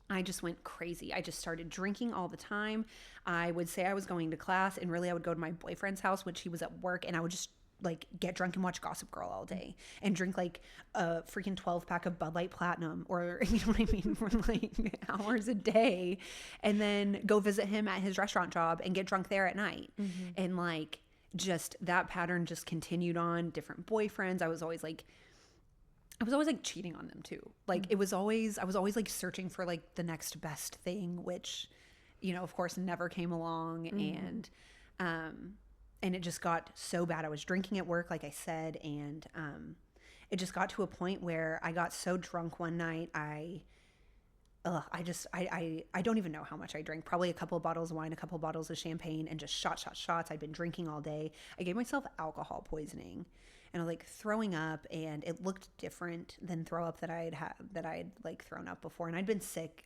I just went crazy. I just started drinking all the time. I would say I was going to class, and really I would go to my boyfriend's house, which he was at work, and I would just like get drunk and watch Gossip Girl all day and drink like a freaking 12-pack of Bud Light Platinum, or you know what I mean, for like hours a day, and then go visit him at his restaurant job and get drunk there at night. And like, just that pattern just continued on. Different boyfriends. I was always like cheating on them too. Like, I was always like searching for like the next best thing, which, of course never came along. And it just got so bad. I was drinking at work, like I said, and it just got to a point where I got so drunk one night. I don't even know how much I drank. Probably a couple of bottles of wine, a couple of bottles of champagne, and just shots. I'd been drinking all day. I gave myself alcohol poisoning, and I was like throwing up, and it looked different than throw up that I had like thrown up before. And I'd been sick.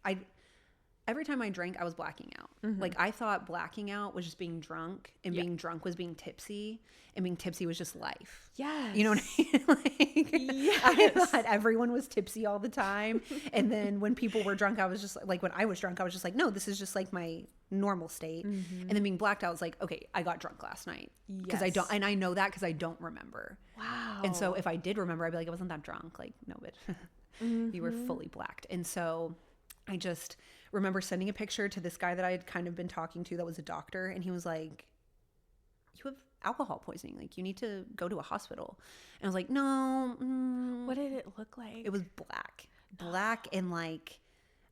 Every time I drank, I was blacking out. Like, I thought blacking out was just being drunk, and being drunk was being tipsy, and being tipsy was just life. Yes. You know what I mean? Like, yes. I thought everyone was tipsy all the time. And then when people were drunk, I was just like, when I was drunk, I was just like, no, this is just like my normal state. And then being blacked out, I was like, okay, I got drunk last night. Because I know that because I don't remember. Wow. And so if I did remember, I'd be like, I wasn't that drunk. Like, no, bitch, you were fully blacked. And so I just remember sending a picture to this guy that I had kind of been talking to that was a doctor, and he was like, you have alcohol poisoning, like, you need to go to a hospital. And I was like, no. What did it look like? It was black and like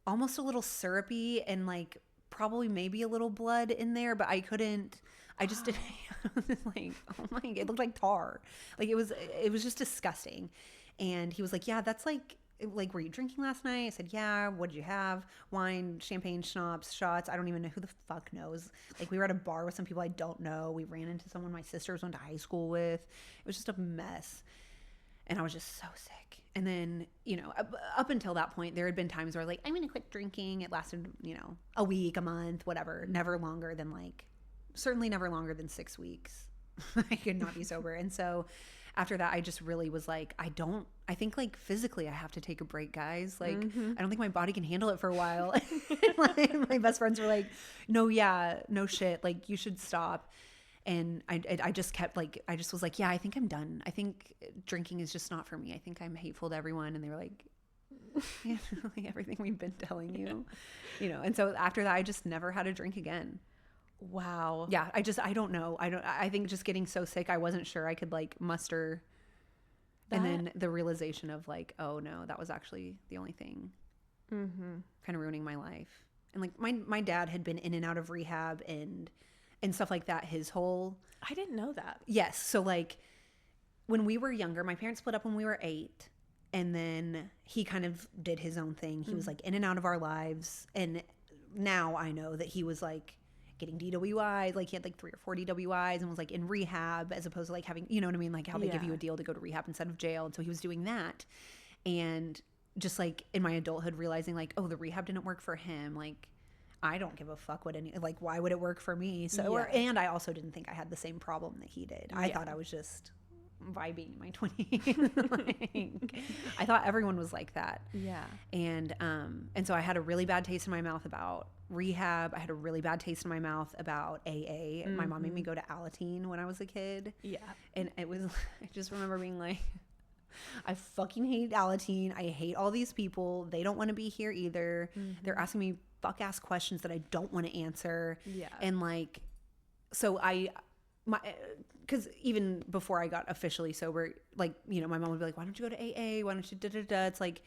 almost a little syrupy, and like probably maybe a little blood in there, but I just didn't. I was like, oh my God, it looked like tar. Like, it was just disgusting. And he was like, yeah, that's like, were you drinking last night? I said, yeah. What did you have? Wine, champagne, schnapps, shots. I don't even know, who the fuck knows. Like, we were at a bar with some people I don't know. We ran into someone my sisters went to high school with. It was just a mess. And I was just so sick. And then, up until that point, there had been times where I was like, I'm going to quit drinking. It lasted, a week, a month, whatever. Certainly never longer than 6 weeks. I could not be sober. And so after that, I just really was like, I think like physically I have to take a break, guys. Like, I don't think my body can handle it for a while. My best friends were like, no shit. Like, you should stop. And I just kept like, I just was like, yeah, I think I'm done. I think drinking is just not for me. I think I'm hateful to everyone. And they were like, yeah, like everything we've been telling you, And so after that, I just never had a drink again. Wow. Yeah. I don't know. I think just getting so sick, I wasn't sure I could like muster. And then the realization of like, oh no, that was actually the only thing kind of ruining my life. And like my dad had been in and out of rehab and stuff like that his whole. I didn't know that. Yes. So like when we were younger, my parents split up when we were 8, and then he kind of did his own thing. He was like in and out of our lives. And now I know that he was like getting DWIs, like he had like 3 or 4 DWIs and was like in rehab, as opposed to like having, you know what I mean? Like how they give you a deal to go to rehab instead of jail. And so he was doing that. And just like in my adulthood, realizing like, oh, the rehab didn't work for him. Like, I don't give a fuck what like, why would it work for me? So, and I also didn't think I had the same problem that he did. I thought I was just vibing in my 20s. Like, I thought everyone was like that. Yeah. And so I had a really bad taste in my mouth about rehab. I had a really bad taste in my mouth about AA. My mom made me go to Alateen when I was a kid. Yeah. And it was, I just remember being like, I fucking hate Alateen. I hate all these people. They don't want to be here either. They're asking me fuck ass questions that I don't want to answer. Yeah. And like, so because even before I got officially sober, like, you know, my mom would be like, why don't you go to AA? Why don't you da-da-da? It's like,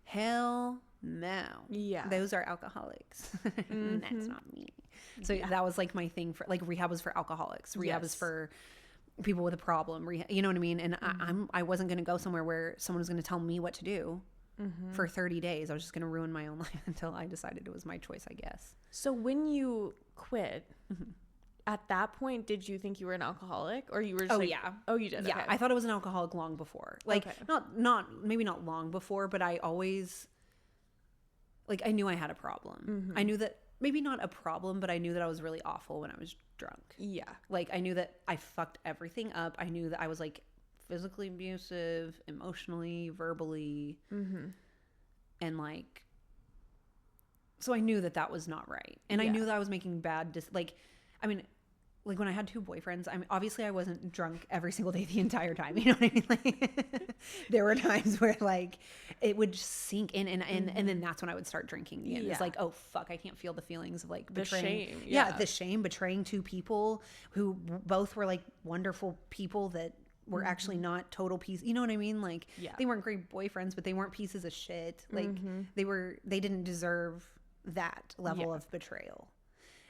hell no. Yeah. Those are alcoholics. That's not me. So that was like my thing for, like, rehab was for alcoholics. Rehab is for people with a problem. You know what I mean? And I wasn't going to go somewhere where someone was going to tell me what to do for 30 days. I was just going to ruin my own life until I decided it was my choice, I guess. So when you quit, at that point, did you think you were an alcoholic, or you were just oh, you did? Yeah. Okay. I thought I was an alcoholic long before. Like, maybe not long before, but I always, like, I knew I had a problem. I knew that, maybe not a problem, but I knew that I was really awful when I was drunk. Yeah. Like, I knew that I fucked everything up. I knew that I was like physically abusive, emotionally, verbally, and like, so I knew that that was not right. And I knew that I was making bad, I mean, like when I had 2 boyfriends, I mean, obviously I wasn't drunk every single day the entire time. You know what I mean? Like, there were times where like it would just sink in, and then that's when I would start drinking again. It's like, oh fuck, I can't feel the feelings of like betraying. The shame. Yeah, the shame, betraying 2 people who both were like wonderful people that were actually not total pieces. You know what I mean? Like, they weren't great boyfriends, but they weren't pieces of shit. Like, they didn't deserve that level of betrayal.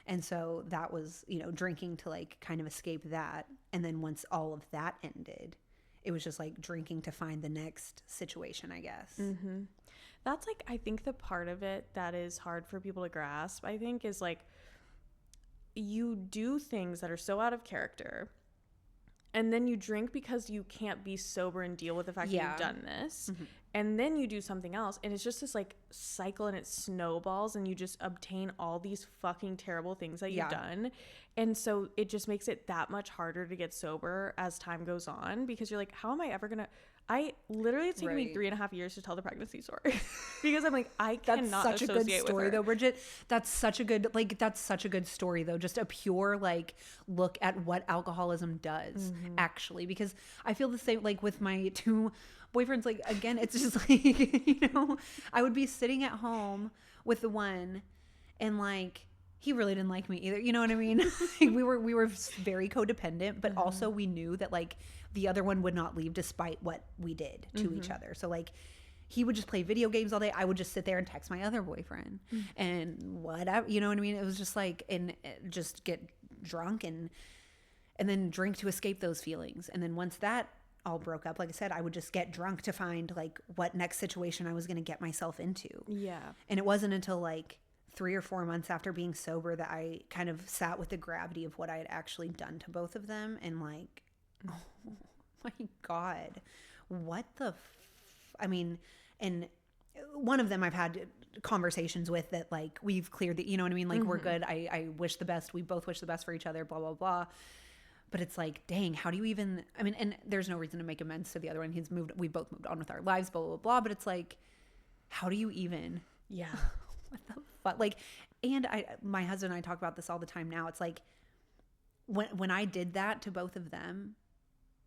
And so that was, you know, drinking to like kind of escape that. And then once all of that ended, it was just like drinking to find the next situation, I guess. That's like, I think the part of it that is hard for people to grasp, I think, is like, you do things that are so out of character, and then you drink because you can't be sober and deal with the fact that you've done this. And then you do something else, and it's just this like cycle, and it snowballs, and you just obtain all these fucking terrible things that you've done. And so it just makes it that much harder to get sober as time goes on, because you're like, how am I ever gonna, it's taken me 3.5 years to tell the pregnancy story because I'm like, I cannot That's such a good story though, Bridget. That's such a good story though. Just a pure like look at what alcoholism does actually, because I feel the same like with my 2 boyfriends. Like, again, it's just like, you know, I would be sitting at home with the one, and like, he really didn't like me either. You know what I mean? Like, we were very codependent, but also we knew that like the other one would not leave despite what we did to each other. So like, he would just play video games all day. I would just sit there and text my other boyfriend and whatever, you know what I mean? It was just like, and just get drunk and then drink to escape those feelings. And then once that all broke up, like I said, I would just get drunk to find like what next situation I was going to get myself into. Yeah. And it wasn't until like 3 or 4 months after being sober that I kind of sat with the gravity of what I had actually done to both of them, and like, oh my God, what the I mean, and one of them I've had conversations with that like we've cleared the, you know what I mean? Like, we're good. I wish the best. We both wish the best for each other, blah, blah, blah. But it's like, dang, how do you even, I mean, and there's no reason to make amends to the other one. We both moved on with our lives, blah, blah, blah. But it's like, how do you even, what the fuck? Like, and my husband and I talk about this all the time now. It's like, when I did that to both of them,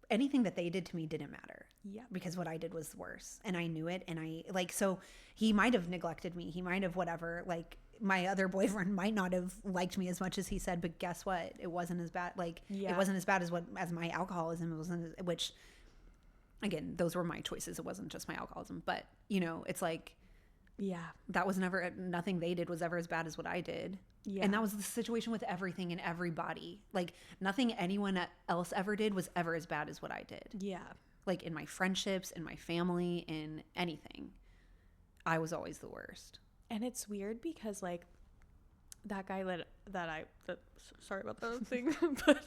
anything that they did to me didn't matter. Yeah. Because what I did was worse, and I knew it. And I like, so he might have neglected me. He might have whatever, like, my other boyfriend might not have liked me as much as he said, but guess what? It wasn't as bad. Like, it wasn't as bad as my alcoholism. It wasn't, which, again, those were my choices. It wasn't just my alcoholism, but you know, it's like, Yeah. That was never, nothing they did was ever as bad as what I did. Yeah. And that was the situation with everything and everybody. Like nothing anyone else ever did was ever as bad as what I did. Yeah. Like in my friendships, in my family, in anything, I was always the worst. And it's weird because like that guy sorry about the thing, but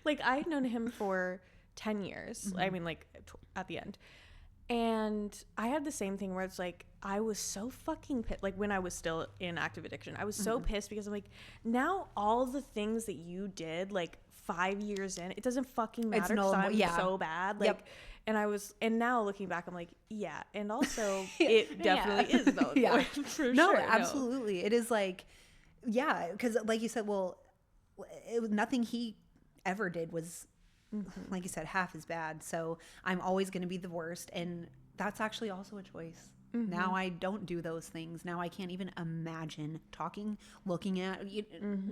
like I had known him for 10 years. I mean, like at the end. And I had the same thing where it's like, I was so fucking pissed. Like when I was still in active addiction, I was so pissed because I'm like, now all the things that you did, like 5 years in, it doesn't fucking matter because I'm so bad. Like, and now looking back, I'm like, yeah. And also it definitely is though. Yeah. For No, sure. absolutely. It is like, yeah. Cause like you said, well, it was nothing he ever did was, like you said, half as bad. So I'm always going to be the worst. And that's actually also a choice. Now I don't do those things. Now I can't even imagine looking at,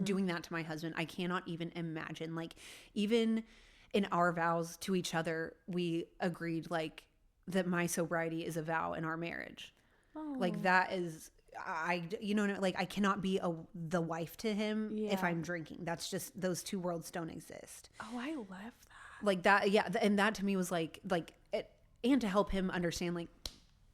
doing that to my husband. I cannot even imagine. Like even in our vows to each other, we agreed like that my sobriety is a vow in our marriage. Oh. Like that is, like I cannot be the wife to him if I'm drinking. That's just, those two worlds don't exist. Oh, I love that. Like that. Yeah. And that to me was like it, and to help him understand, like,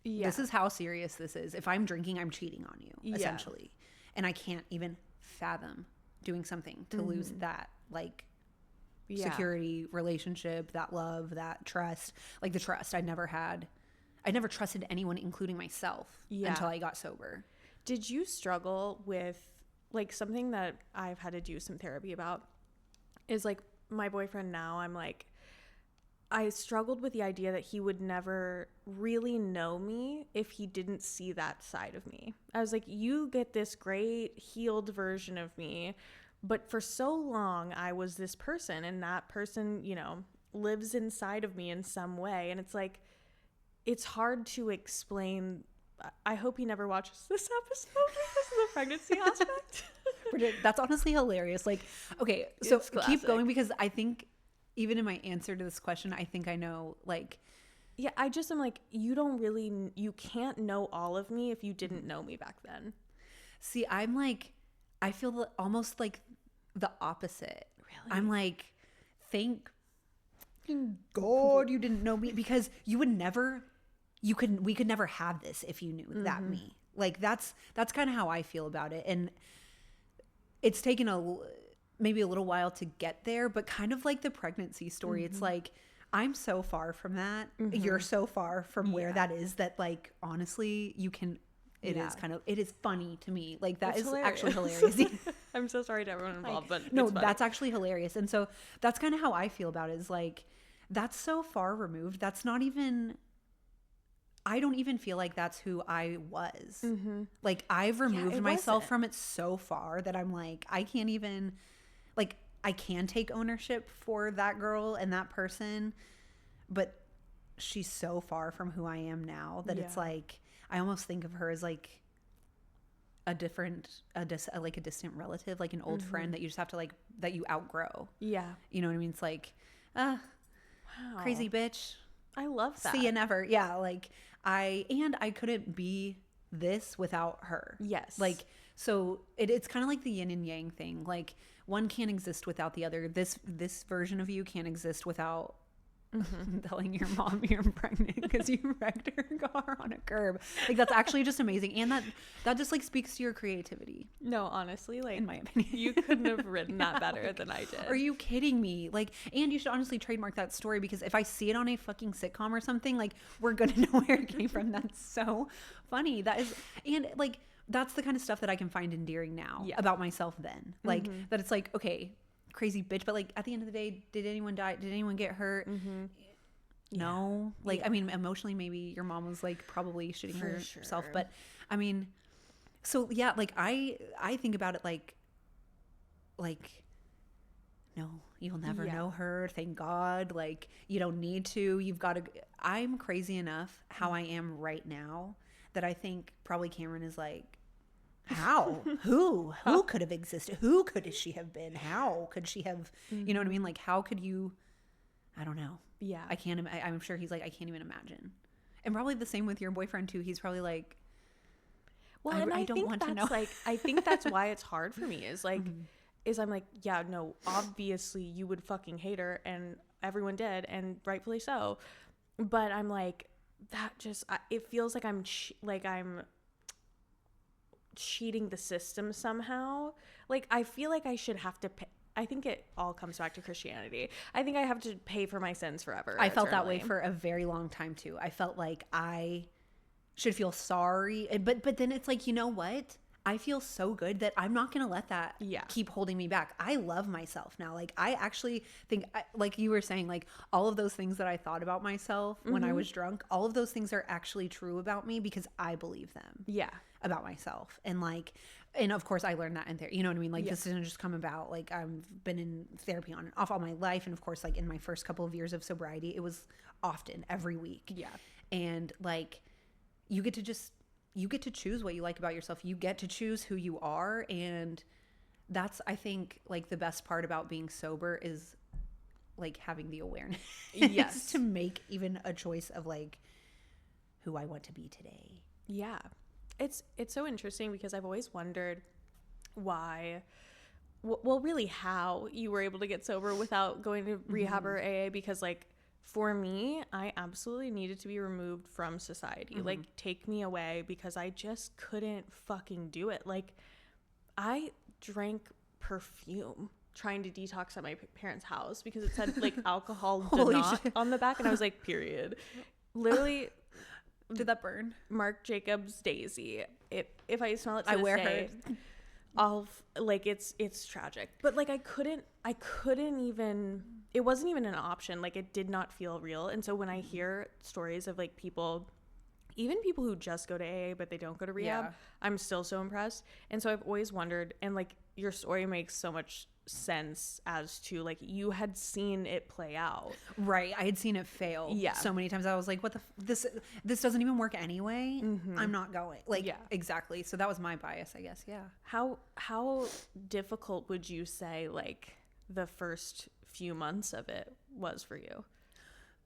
this is how serious this is. If I'm drinking, I'm cheating on you, essentially. And I can't even fathom doing something to lose that, like, security, relationship, that love, that trust. Like the trust I never had. I never trusted anyone, including myself, until I got sober. Did you struggle with, like, something that I've had to do some therapy about is, like, my boyfriend now, I'm like, I struggled with the idea that he would never really know me if he didn't see that side of me. I was like, you get this great healed version of me, but for so long I was this person, and that person, lives inside of me in some way. And it's like, it's hard to explain. I hope he never watches this episode because of the pregnancy aspect. That's honestly hilarious. Like, okay, so keep going, because I think even in my answer to this question, I think I know, like, yeah, I just am like, you can't know all of me if you didn't know me back then. See, I'm like, I feel almost like the opposite. Really? I'm like, thank God you didn't know me, because we could never have this if you knew that me. Like that's kind of how I feel about it. And it's taken maybe a little while to get there, but kind of like the pregnancy story. It's like, I'm so far from that. You're so far from where that is, that like, honestly, it is funny to me. Like that is hilarious. Actually hilarious. I'm so sorry to everyone involved, but no, that's actually hilarious. And so that's kind of how I feel about it, is like, that's so far removed. That's not even, I don't even feel like that's who I was. Like I've removed myself from it so far that I'm like, I can't even, like, I can take ownership for that girl and that person, but she's so far from who I am now that it's like, I almost think of her as like a distant relative, like an old friend that you just have to, like, that you outgrow. Yeah. You know what I mean? It's like, wow, crazy bitch. I love that. See you never. Yeah. Like I couldn't be this without her. Yes. Like, so it's kind of like the yin and yang thing. Like one can't exist without the other. This version of you can't exist without telling your mom you're pregnant because you wrecked her car on a curb. Like that's actually just amazing. And that just like speaks to your creativity. No, honestly, like, in my opinion, you couldn't have written that better than I did. Are you kidding me? Like, and you should honestly trademark that story, because if I see it on a fucking sitcom or something, like, we're gonna know where it came from. That's so funny. That is, and like, that's the kind of stuff that I can find endearing now about myself then. Like that it's like, okay, crazy bitch, but like at the end of the day, did anyone die? Did anyone get hurt? No. Like, I mean, emotionally, maybe your mom was like probably shooting herself, but I mean, so yeah, like I think about it like, no, you'll never know her. Thank God. Like, you don't need to. You've got to. I'm crazy enough how I am right now that I think probably Cameron is like, how? Who could have existed? Who could she have been? How could she have, you know what I mean? Like, how could you, I don't know. Yeah. I'm sure he's like, I can't even imagine. And probably the same with your boyfriend too. He's probably like, Well, and I don't think want to that's know. like, I think that's why it's hard for me is like, is I'm like, yeah, no, obviously you would fucking hate her, and everyone did, and rightfully so. But I'm like, that just, it feels like I'm cheating the system somehow. Like, I feel like I should have to pay. I think it all comes back to Christianity. I think I have to pay for my sins forever. I felt that way eternally. for a very long time too. I felt like I should feel sorry, but then it's like, you know what? I feel so good that I'm not going to let that keep holding me back. I love myself now. Like, I actually think, like you were saying, like all of those things that I thought about myself when I was drunk, all of those things are actually true about me because I believe them. Yeah. About myself. And like, and of course I learned that in therapy. You know what I mean? Like, this didn't just come about. Like, I've been in therapy on and off all my life. And of course, like in my first couple of years of sobriety, it was often every week. Yeah. And like, you get to choose what you like about yourself. You get to choose who you are. And that's, I think, like the best part about being sober is like having the awareness Yes. to make even a choice of like who I want to be today. Yeah. It's so interesting because I've always wondered why, well, really how you were able to get sober without going to rehab or AA, because like for me, I absolutely needed to be removed from society. Like, take me away, because I just couldn't fucking do it. Like, I drank perfume trying to detox at my parents' house because it said like alcohol do not on the back, and I was like, period. Literally. Did that burn? Marc Jacobs Daisy. If I smell it to I this wear day, like it's tragic. But like I couldn't even, it wasn't even an option. Like, it did not feel real. And so when I hear stories of like people, even people who just go to AA but they don't go to rehab, I'm still so impressed. And so I've always wondered, and like your story makes so much sense as to like you had seen it play out. Right. I had seen it fail so many times. I was like, what this doesn't even work anyway. I'm not going. Like, exactly. So that was my bias, I guess. Yeah. How difficult would you say like the first few months of it was for you?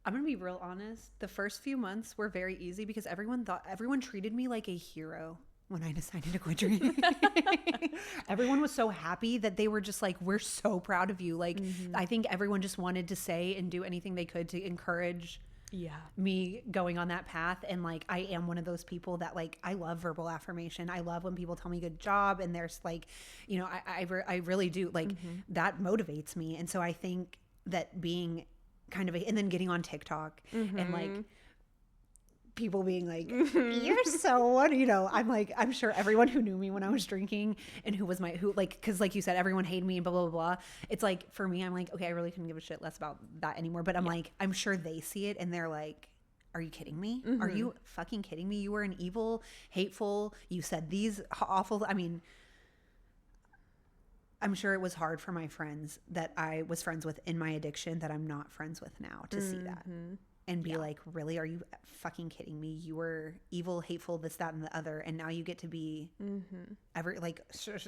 I'm going to be real honest. The first few months were very easy because everyone treated me like a hero when I decided to quit drinking. Everyone was so happy that they were just like, we're so proud of you. Like, I think everyone just wanted to say and do anything they could to encourage me going on that path. And like, I am one of those people that like, I love verbal affirmation. I love when people tell me good job, and there's like, you know, I really do like that motivates me. And so I think that being kind of and then getting on TikTok and like people being like, you're so, you know, I'm sure everyone who knew me when I was drinking and who like, cause like you said, everyone hated me and blah, blah, blah. It's like, for me, I'm like, okay, I really couldn't give a shit less about that anymore. But I'm like, I'm sure they see it and they're like, are you kidding me? Are you fucking kidding me? You were an evil, hateful, you said these awful, I mean, I'm sure it was hard for my friends that I was friends with in my addiction that I'm not friends with now to see that and be like, really, are you fucking kidding me? You were evil, hateful, this, that, and the other. And now you get to be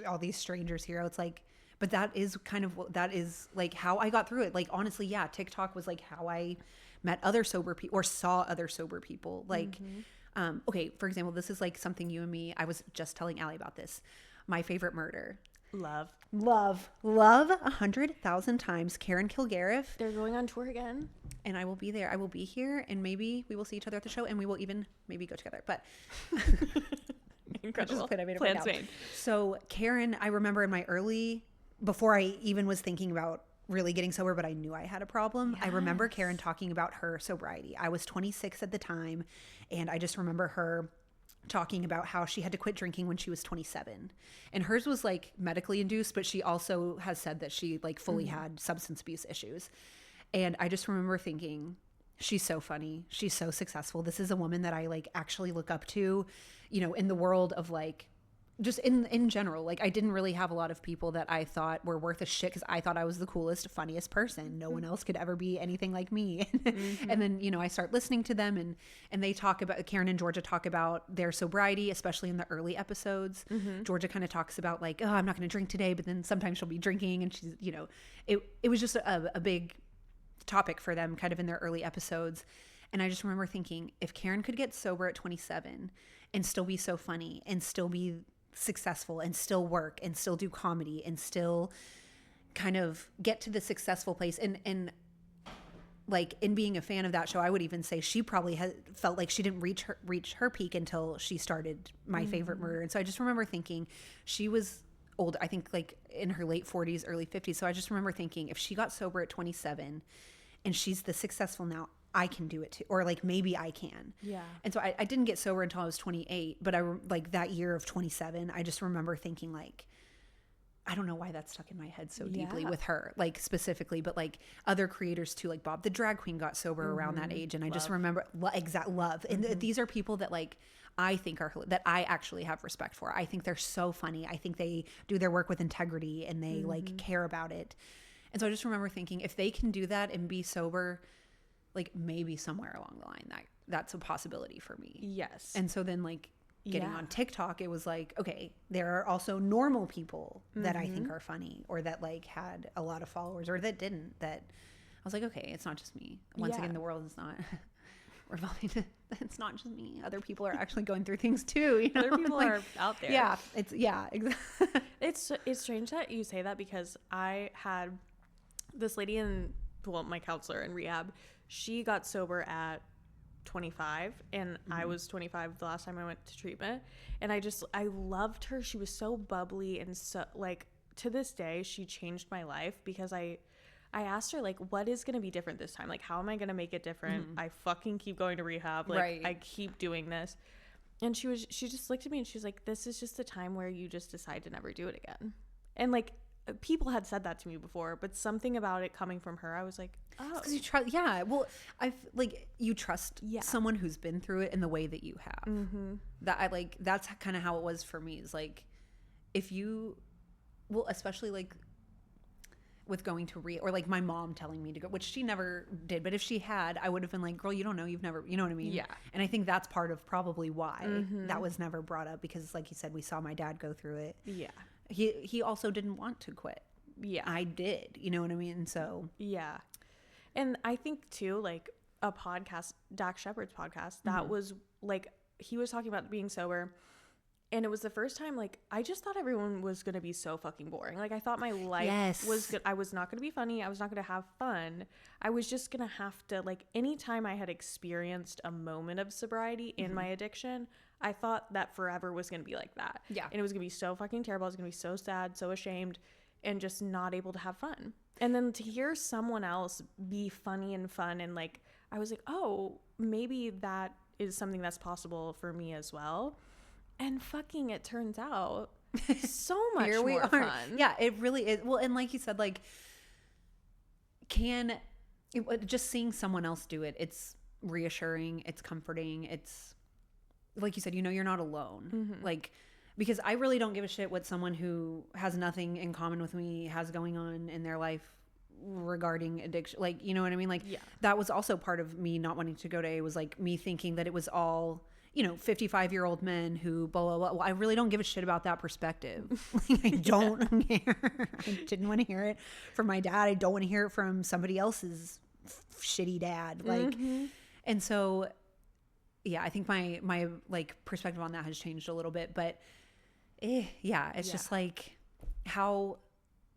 all these strangers here. It's like, but that is kind of that is like how I got through it. Like, honestly, yeah, TikTok was like how I met other sober people or saw other sober people. Like, okay, for example, this is like something you and me, I was just telling Allie about this. My favorite murder. Love 100,000 times Karen Kilgariff. They're going on tour again, and I will be there. I will be here, and maybe we will see each other at the show, and we will even maybe go together. But incredible. Plans made. So Karen, I remember in my before I even was thinking about really getting sober, but I knew I had a problem. Yes. I remember Karen talking about her sobriety. I was 26 at the time, and I just remember her talking about how she had to quit drinking when she was 27, and hers was like medically induced, but she also has said that she like fully had substance abuse issues. And I just remember thinking, she's so funny, she's so successful, this is a woman that I like actually look up to, you know, in the world of like just in general. Like, I didn't really have a lot of people that I thought were worth a shit because I thought I was the coolest, funniest person. No one else could ever be anything like me. And then, you know, I start listening to them and they talk about, Karen and Georgia talk about their sobriety, especially in the early episodes. Georgia kind of talks about like, oh, I'm not going to drink today, but then sometimes she'll be drinking, and she's, you know, it was just a big topic for them kind of in their early episodes. And I just remember thinking, if Karen could get sober at 27 and still be so funny and still be successful and still work and still do comedy and still kind of get to the successful place, and like in being a fan of that show, I would even say she probably had felt like she didn't reach her peak until she started My Favorite Murder. And so I just remember thinking, she was old, I think like in her late 40s, early 50s. So I just remember thinking, if she got sober at 27 and she's the successful now, I can do it too. Or like, maybe I can. Yeah. And so I didn't get sober until I was 28, but like that year of 27, I just remember thinking like, I don't know why that stuck in my head so deeply with her, like specifically, but like other creators too, like Bob the drag queen got sober around that age. And I just remember exact love. And these are people that like, I think that I actually have respect for. I think they're so funny. I think they do their work with integrity and they like care about it. And so I just remember thinking, if they can do that and be sober, like maybe somewhere along the line that's a possibility for me. Yes. And so then like getting on TikTok, it was like, okay, there are also normal people that I think are funny, or that like had a lot of followers, or that didn't, that I was like, okay, it's not just me. Once again, the world is not revolving. It's not just me. Other people are actually going through things too. You know? Other people like, are out there. Yeah. Exactly. It's strange that you say that, because I had this lady my counselor in rehab. She got sober at 25, and I was 25 the last time I went to treatment, and I loved her. She was so bubbly, and so like to this day she changed my life, because I asked her like, what is going to be different this time? Like, how am I going to make it different? I fucking keep going to rehab, like I keep doing this. And she just looked at me and she was like, this is just the time where you just decide to never do it again. And like, people had said that to me before, but something about it coming from her, I was like, oh, because you trust. Yeah, well, I've like, you trust someone who's been through it in the way that you have. That I like. That's kind of how it was for me. Is like, if you, well, especially like with going to or like my mom telling me to go, which she never did, but if she had, I would have been like, girl, you don't know, you've never, you know what I mean? Yeah. And I think that's part of probably why that was never brought up, because like you said, we saw my dad go through it. Yeah. He also didn't want to quit. Yeah. I did, you know what I mean? So yeah. And I think too, like a podcast, Dax Shepard's podcast, that was like, he was talking about being sober, and it was the first time, like, I just thought everyone was going to be so fucking boring. Like, I thought my life was good. I was not going to be funny. I was not going to have fun. I was just going to have to, like, anytime I had experienced a moment of sobriety in my addiction, I thought that forever was going to be like that. Yeah. And it was going to be so fucking terrible. I was going to be so sad, so ashamed, and just not able to have fun. And then to hear someone else be funny and fun, and, like, I was like, oh, maybe that is something that's possible for me as well. And fucking, it turns out so much Here we more are. fun. Yeah, it really is. Well, and like you said, like, just seeing someone else do it, it's reassuring, it's comforting, it's like you said, you know, you're not alone. Like, because I really don't give a shit what someone who has nothing in common with me has going on in their life regarding addiction. Like, you know what I mean? Like, that was also part of me not wanting to go to AA, was like me thinking that it was all, you know, 55-year-old men who blah, blah, blah. Well, I really don't give a shit about that perspective. I don't care. I didn't want to hear it from my dad. I don't want to hear it from somebody else's shitty dad. Like, and so, yeah, I think my like perspective on that has changed a little bit, but it's just like how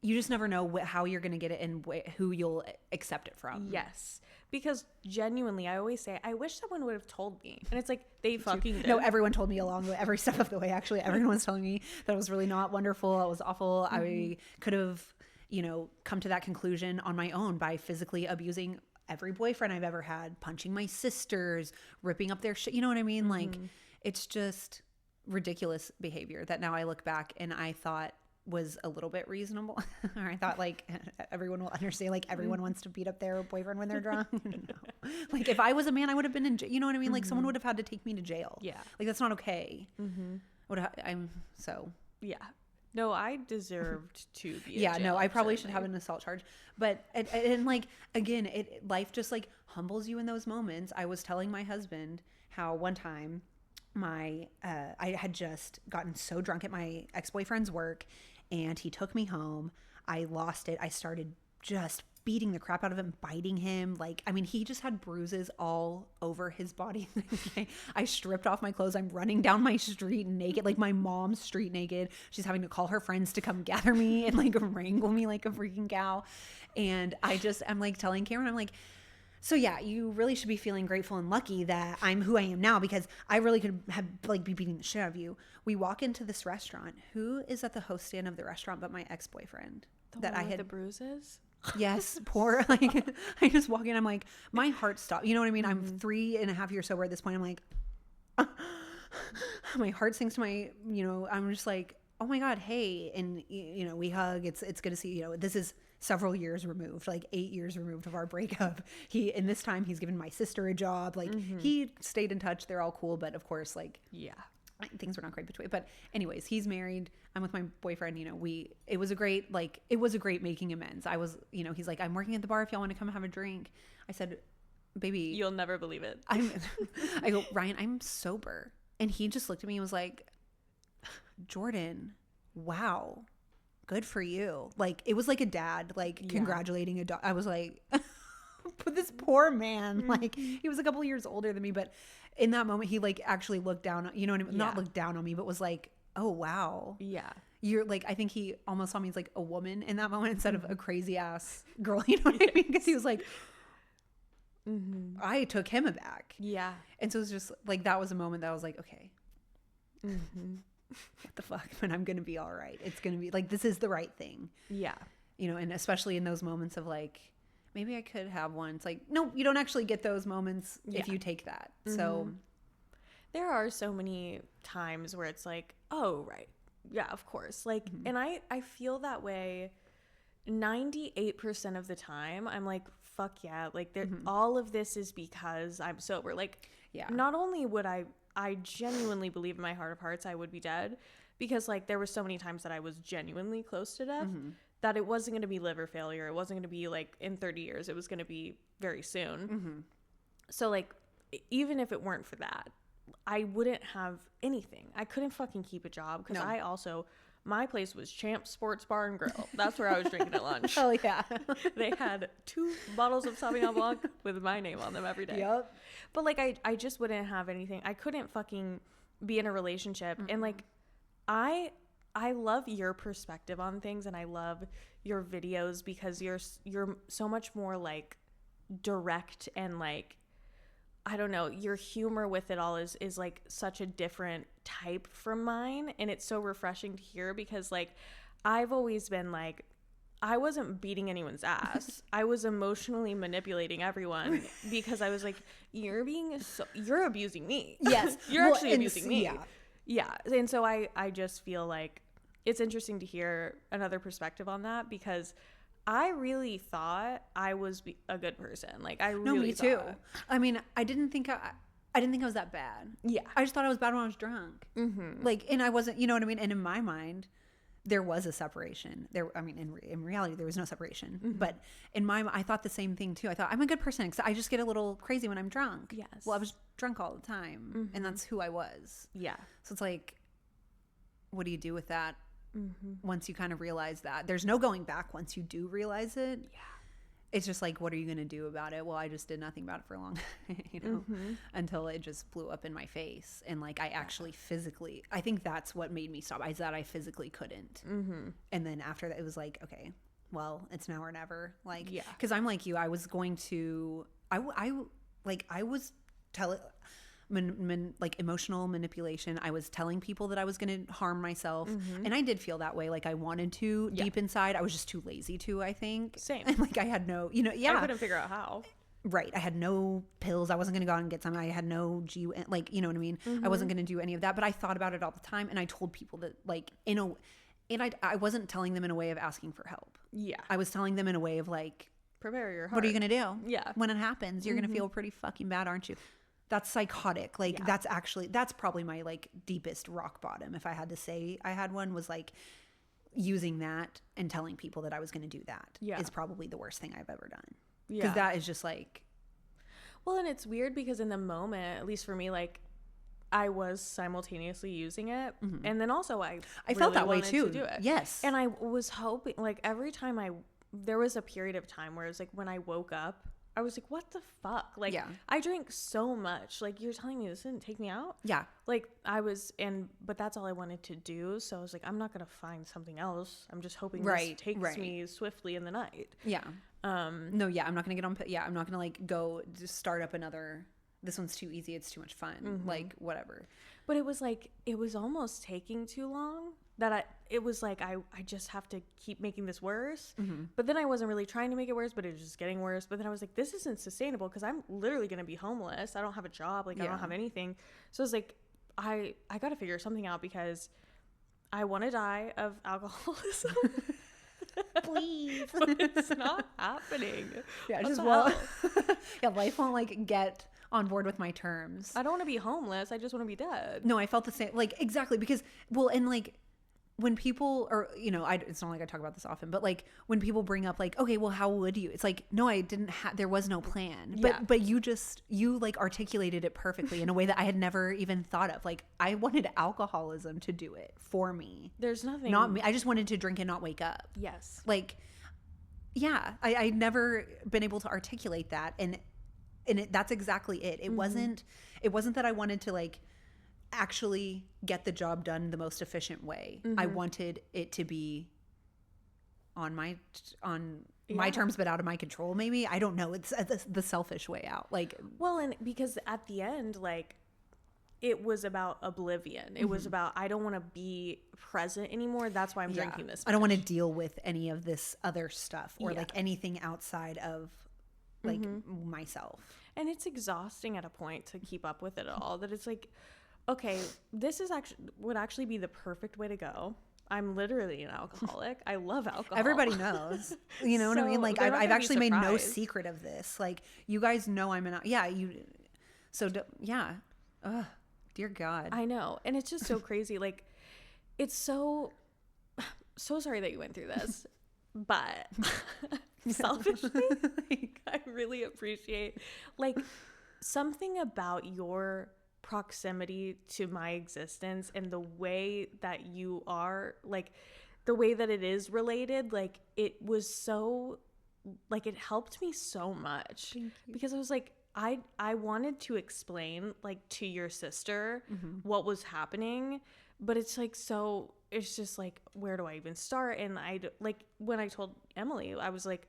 you just never know how you're going to get it and who you'll accept it from. Yes. Because genuinely, I always say, I wish someone would have told me. And it's like, they fucking did. No, everyone told me along the way, every step of the way, actually. Everyone was telling me that it was really not wonderful. It was awful. I could have, you know, come to that conclusion on my own by physically abusing every boyfriend I've ever had, punching my sisters, ripping up their shit. You know what I mean? Like, it's just ridiculous behavior that now I look back and I thought was a little bit reasonable. Or I thought, like, everyone will understand, like, everyone wants to beat up their boyfriend when they're drunk. No. Like, if I was a man, I would have been in jail. You know what I mean? Like, someone would have had to take me to jail. Yeah. Like, that's not okay. Yeah. No, I deserved to be in Yeah, jail, no, I probably should certainly. have an assault charge. But, and like, again, life just, like, humbles you in those moments. I was telling my husband how one time I had just gotten so drunk at my ex-boyfriend's work, and he took me home. I lost it. I started just beating the crap out of him, biting him. Like, I mean, he just had bruises all over his body. I stripped off my clothes. I'm running down my street naked, like my mom's street naked. She's having to call her friends to come gather me and like wrangle me like a freaking cow. And I'm like telling Cameron, I'm like, so yeah, you really should be feeling grateful and lucky that I'm who I am now, because I really could have like be beating the shit out of you. We walk into this restaurant. Who is at the host stand of the restaurant but my ex-boyfriend? That I had the bruises. Yes, poor. Like, I just walk in. I'm like, my heart stopped. You know what I mean? I'm 3.5 years sober at this point. I'm like, my heart sinks to my. I'm just like, oh my God, hey, and we hug. It's good to see. This is several years removed, like 8 years removed of our breakup. In this time, he's given my sister a job. Like, he stayed in touch. They're all cool, but of course, like, yeah, things were not great between. But anyways, he's married. I'm with my boyfriend. It was a great making amends. I was, he's like, I'm working at the bar if y'all want to come have a drink. I said, baby, you'll never believe it. I go, Ryan, I'm sober. And he just looked at me and was like, Jordan, wow, good for you. Like, it was like a dad, like, congratulating a dog. I was like, but this poor man, like, he was a couple of years older than me, but in that moment, he like actually looked down, you know what I mean? Not looked down on me, but was like, oh, wow. Yeah. You're like, I think he almost saw me as like a woman in that moment instead of a crazy ass girl. You know what I mean? Because he was like, I took him aback. Yeah. And so it was just like, that was a moment that I was like, okay, what the fuck? But I'm going to be all right. It's going to be like, this is the right thing. Yeah. And especially in those moments of like, maybe I could have one. It's like, no, you don't actually get those moments if you take that. So there are so many times where it's like, oh, right. Yeah, of course. Like, and I feel that way 98% of the time. I'm like, fuck yeah. Like, all of this is because I'm sober. Like, not only would I genuinely believe in my heart of hearts I would be dead, because like there were so many times that I was genuinely close to death that it wasn't going to be liver failure. It wasn't going to be like in 30 years. It was going to be very soon. So like, even if it weren't for that, I wouldn't have anything. I couldn't fucking keep a job because my place was Champ Sports Bar and Grill. That's where I was drinking at lunch. Oh yeah. They had 2 bottles of Sauvignon Blanc with my name on them every day. Yep. But like, I just wouldn't have anything. I couldn't fucking be in a relationship. And like, I love your perspective on things, and I love your videos because you're so much more like direct, and like, I don't know, your humor with it all is like such a different type from mine, and it's so refreshing to hear because like I've always been like, I wasn't beating anyone's ass. I was emotionally manipulating everyone because I was like, you're abusing me. Yes. You're actually abusing me. Yeah. And so I just feel like it's interesting to hear another perspective on that because I really thought I was a good person. Like, I really me too. thought. I mean, I didn't think I was that bad. Yeah. I just thought I was bad when I was drunk. Like, and I wasn't, you know what I mean? And in my mind, there was a separation. In reality, there was no separation. But in my mind, I thought the same thing too. I thought, I'm a good person because I just get a little crazy when I'm drunk. Yes. Well, I was drunk all the time, and that's who I was. Yeah. So it's like, what do you do with that? Once you kind of realize that there's no going back once you do realize it. Yeah. It's just like, what are you going to do about it? Well, I just did nothing about it for a long time, until it just blew up in my face. And like, I actually physically, I think that's what made me stop. I physically couldn't. And then after that, it was like, okay, well, it's now or never. Like, yeah. Cause I'm like you, I was going to, I was telling, like emotional manipulation. I was telling people that I was going to harm myself, and I did feel that way. Like I wanted to deep inside. I was just too lazy to. I think same. And like I had no, I couldn't figure out how. Right. I had no pills. I wasn't going to go out and get some. I had no like, you know what I mean. I wasn't going to do any of that. But I thought about it all the time, and I told people that like and I wasn't telling them in a way of asking for help. Yeah. I was telling them in a way of like, prepare your heart. What are you going to do? Yeah. When it happens, you're going to feel pretty fucking bad, aren't you? That's psychotic. Like that's probably my like deepest rock bottom. If I had to say I had one, was like using that and telling people that I was going to do that is probably the worst thing I've ever done. Yeah. Because that is just like. Well, and it's weird because in the moment, at least for me, like I was simultaneously using it. And then also I felt that way too. To do it. Yes. And I was hoping, like every time I there was a period of time where it was like when I woke up, I was like, what the fuck? Like, Yeah. I drank so much. Like, you're telling me this didn't take me out? Yeah. Like, but that's all I wanted to do. So I was like, I'm not going to find something else. I'm just hoping this takes me swiftly in the night. Yeah. No, yeah, I'm not going to get on, I'm not going to like go just start up another, this one's too easy, it's too much fun. Like, whatever. But it was like, it was almost taking too long that it was like, I just have to keep making this worse. But then I wasn't really trying to make it worse, but it was just getting worse. But then I was like, this isn't sustainable because I'm literally going to be homeless. I don't have a job. Like, I don't have anything. So I was like, I got to figure something out because I want to die of alcoholism. Please. But it's not happening. Yeah, What just the well, hell? yeah, life won't like get on board with my terms. I don't want to be homeless. I just want to be dead. No, I felt the same. Like, exactly. Because, well, and like, when people, or, you know, it's not like I talk about this often, but like when people bring up like, okay, well, how would you? It's like, no, I didn't have, there was no plan. But you like articulated it perfectly in a way that I had never even thought of. Like, I wanted alcoholism to do it for me. There's nothing. Not me. I just wanted to drink and not wake up. Yes. Like, yeah, I'd never been able to articulate that. And that's exactly it. It wasn't that I wanted to like actually get the job done the most efficient way. I wanted it to be on my terms, but out of my control. Maybe, I don't know. It's the selfish way out. Like, well, and because at the end, like, it was about oblivion. It was about, I don't want to be present anymore. That's why I'm drinking this much. I don't want to deal with any of this other stuff or like anything outside of like myself. And it's exhausting at a point to keep up with it all, that it's like, okay, this would actually be the perfect way to go. I'm literally an alcoholic. I love alcohol. Everybody knows. You know what I mean? Like, I've actually made no secret of this. Like, you guys know I'm yeah. Ugh, dear God. I know. And it's just so crazy. Like, it's so sorry that you went through this, but selfishly, like, I really appreciate like something about your proximity to my existence and the way that you are, like the way that it is related. Like, it was so, like, it helped me so much because I was like, I wanted to explain like to your sister what was happening, but it's like, so it's just like, where do I even start? And like when I told Emily, I was like,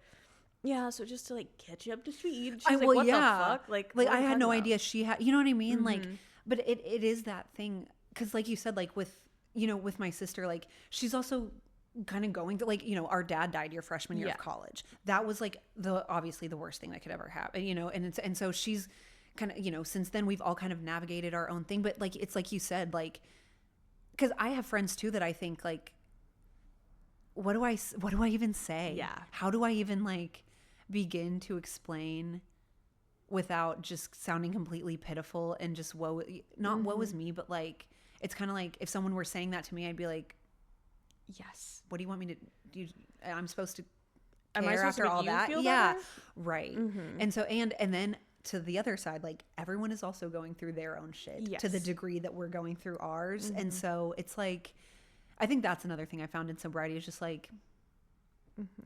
yeah, so just to like get you up to speed. She's like, what the fuck? Like I had no idea she had, you know what I mean? Like, but it is that thing. Cause like you said, like with my sister, like she's also kind of going to, like, you know, our dad died your freshman year of college. That was like obviously the worst thing that could ever happen, you know? And so she's kind of, you know, since then we've all kind of navigated our own thing, but like, it's like you said, like, cause I have friends too that I think like, what do I even say? Yeah. How do I even like begin to explain without just sounding completely pitiful and just woe is me, but like, it's kind of like if someone were saying that to me, I'd be like, yes, what do you want me to do? I'm supposed to care after all that? Yeah. Right. And so, and then to the other side, like everyone is also going through their own shit to the degree that we're going through ours. And so it's like, I think that's another thing I found in sobriety is just like,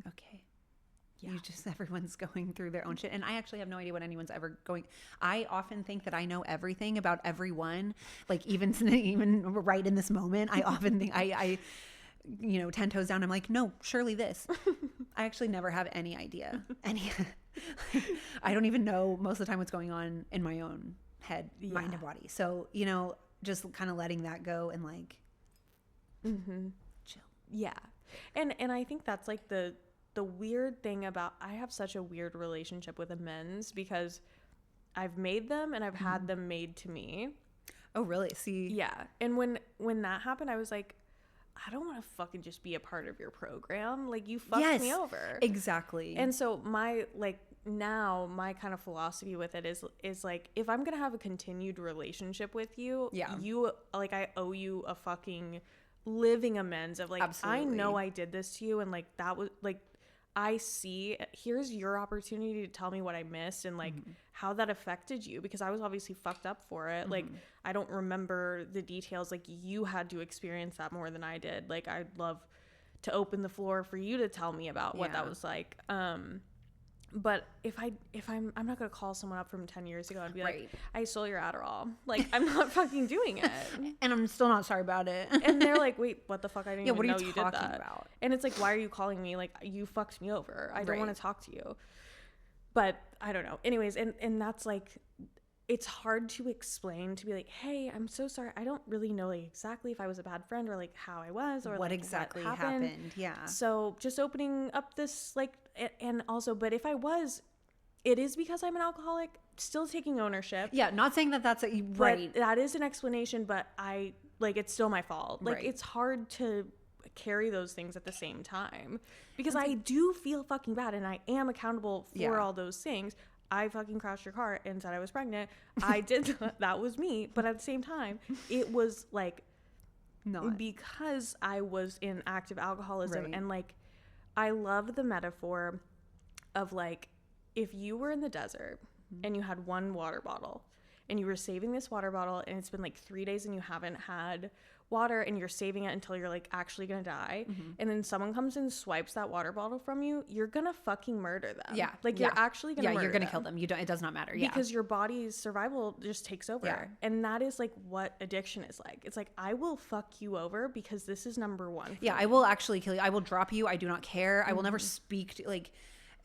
okay. Yeah. Everyone's going through their own shit. And I actually have no idea what anyone's ever going. I often think that I know everything about everyone. Like even right in this moment, I often think I you know, 10 toes down. I'm like, no, surely this. I actually never have any idea. I don't even know most of the time what's going on in my own head, mind and body. So, you know, just kind of letting that go and like chill. Yeah. And I think that's like the weird thing about, I have such a weird relationship with amends because I've made them and I've had them made to me. Oh, really? See? Yeah. And when that happened, I was like, I don't want to fucking just be a part of your program. Like, you fucked me over. Exactly. And so my kind of philosophy with it is like, if I'm going to have a continued relationship with you, you, like, I owe you a fucking living amends of like, absolutely. I know I did this to you. And like, that was like, I see, here's your opportunity to tell me what I missed and like how that affected you, because I was obviously fucked up for it. Like, I don't remember the details. Like, you had to experience that more than I did. Like, I'd love to open the floor for you to tell me about what that was like. But I'm not gonna call someone up from 10 years ago and be like, I stole your Adderall. Like, I'm not fucking doing it. And I'm still not sorry about it. And they're like, wait, what the fuck? I didn't even know you did that. About? And it's like, why are you calling me? Like, you fucked me over. I don't want to talk to you. But I don't know. Anyways, and that's like, it's hard to explain, to be like, hey, I'm so sorry. I don't really know like exactly if I was a bad friend or like how I was or what like exactly what happened. Yeah. So just opening up this like, and also, but if I was, it is because I'm an alcoholic, still taking ownership. Yeah. Not saying that that's right. That is an explanation, but I like, it's still my fault. Like it's hard to carry those things at the same time because I do feel fucking bad and I am accountable for all those things. I fucking crashed your car and said I was pregnant. I did that was me, but at the same time, it was like because I was in active alcoholism and like I love the metaphor of like if you were in the desert and you had one water bottle and you were saving this water bottle and it's been like 3 days and you haven't had water and you're saving it until you're like actually gonna die and then someone comes and swipes that water bottle from you, you're gonna fucking murder them. You're actually gonna murder you're gonna them. kill them. It does not matter because your body's survival just takes over and that is like what addiction is like. It's like I will fuck you over because this is number one for me. I will actually kill you. I will drop you. I do not care. I will never speak to like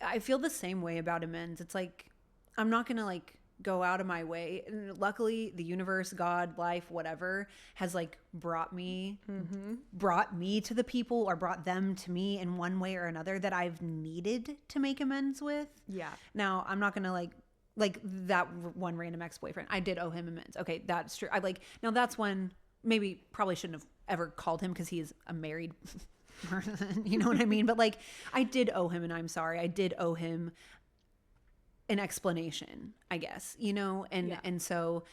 I feel the same way about amends. It's like I'm not gonna like go out of my way. And luckily the universe, God, life, whatever has like brought me to the people or brought them to me in one way or another that I've needed to make amends with. Now I'm not gonna like that one random ex-boyfriend. I did owe him amends. Okay, that's true. I like now that's one maybe probably shouldn't have ever called him because he is a married person. You know what I mean? But like I did owe him and I'm sorry. I did owe him an explanation, I guess, you know, and so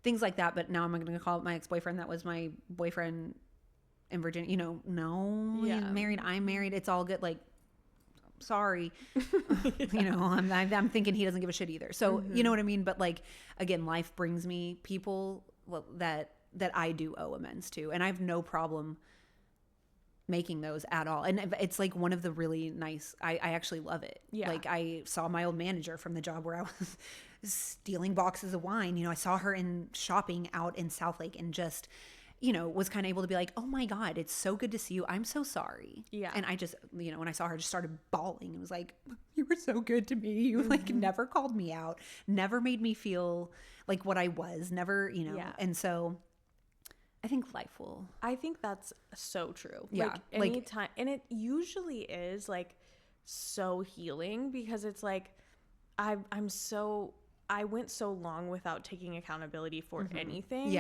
things like that. But now I'm going to call it my ex-boyfriend. That was my boyfriend in Virginia, you know, he's married. I'm married. It's all good. Like, sorry, you know, I'm thinking he doesn't give a shit either. So, you know what I mean? But like, again, life brings me people that I do owe amends to, and I have no problem making those at all. And it's like one of the really nice, I actually love it. Like I saw my old manager from the job where I was stealing boxes of wine. You know, I saw her in shopping out in Southlake and just, you know, was kind of able to be like, oh my God, it's so good to see you. I'm so sorry. And I just, you know, when I saw her, just started bawling and was like, you were so good to me. You like never called me out, never made me feel like what I was, never, you know. And so I think life will. I think that's so true. Like anytime, and it usually is like so healing because it's like I went so long without taking accountability for anything.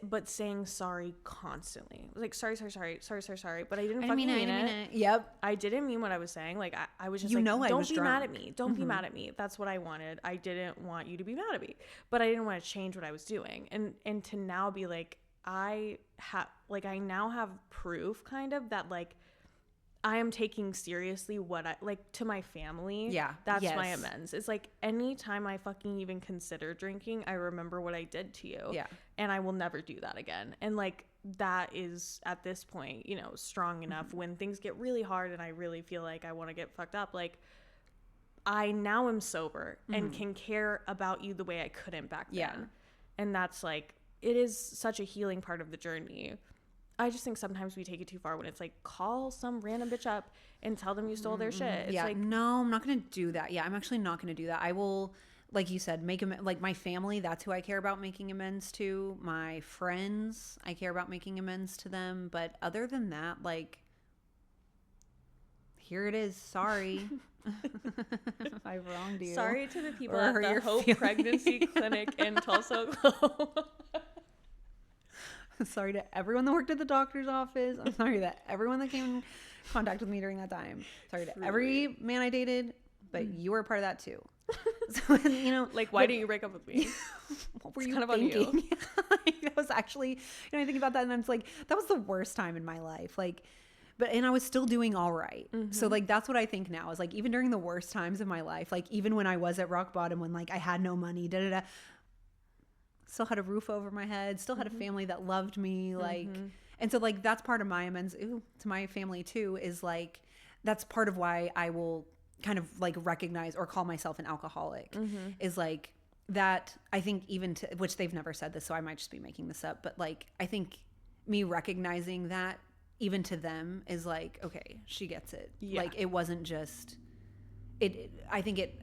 But saying sorry constantly. Like sorry. But I didn't fucking mean it. Yep. I didn't mean what I was saying. Like I was just don't be mad at me. Don't be mad at me. That's what I wanted. I didn't want you to be mad at me. But I didn't want to change what I was doing. And to now be like, I now have proof kind of that like I am taking seriously what I like to my family. That's my amends. It's like anytime I fucking even consider drinking, I remember what I did to you. And I will never do that again. And like that is at this point, you know, strong enough when things get really hard and I really feel like I want to get fucked up. Like I now am sober and can care about you the way I couldn't back then. And that's like, it is such a healing part of the journey. I just think sometimes we take it too far when it's like, call some random bitch up and tell them you stole their shit. It's like, no, I'm not going to do that. I'm actually not going to do that. I will, like you said, make them like my family. That's who I care about making amends to. My friends, I care about making amends to them. But other than that, like, here it is. Sorry. If I wronged you. Sorry to the people at the Hope Pregnancy Clinic in Tulsa, Oklahoma. Sorry to everyone that worked at the doctor's office. I'm sorry that everyone that came in contact with me during that time. Sorry to every man I dated, but you were a part of that too. So, you know, like, why didn't you break up with me? What were you kind of thinking? On you? That was actually, you know, I think about that and it's like, that was the worst time in my life. Like, and I was still doing all right. So like, that's what I think now is like, even during the worst times of my life, like even when I was at rock bottom, when like I had no money, still had a roof over my head, still had a family that loved me. Like, And so like that's part of my amends to my family too, is like that's part of why I will kind of like recognize or call myself an alcoholic, is like that. I think even to, which they've never said this, so I might just be making this up, but like I think me recognizing that even to them is like, okay, she gets it. Yeah. Like it wasn't just I think it,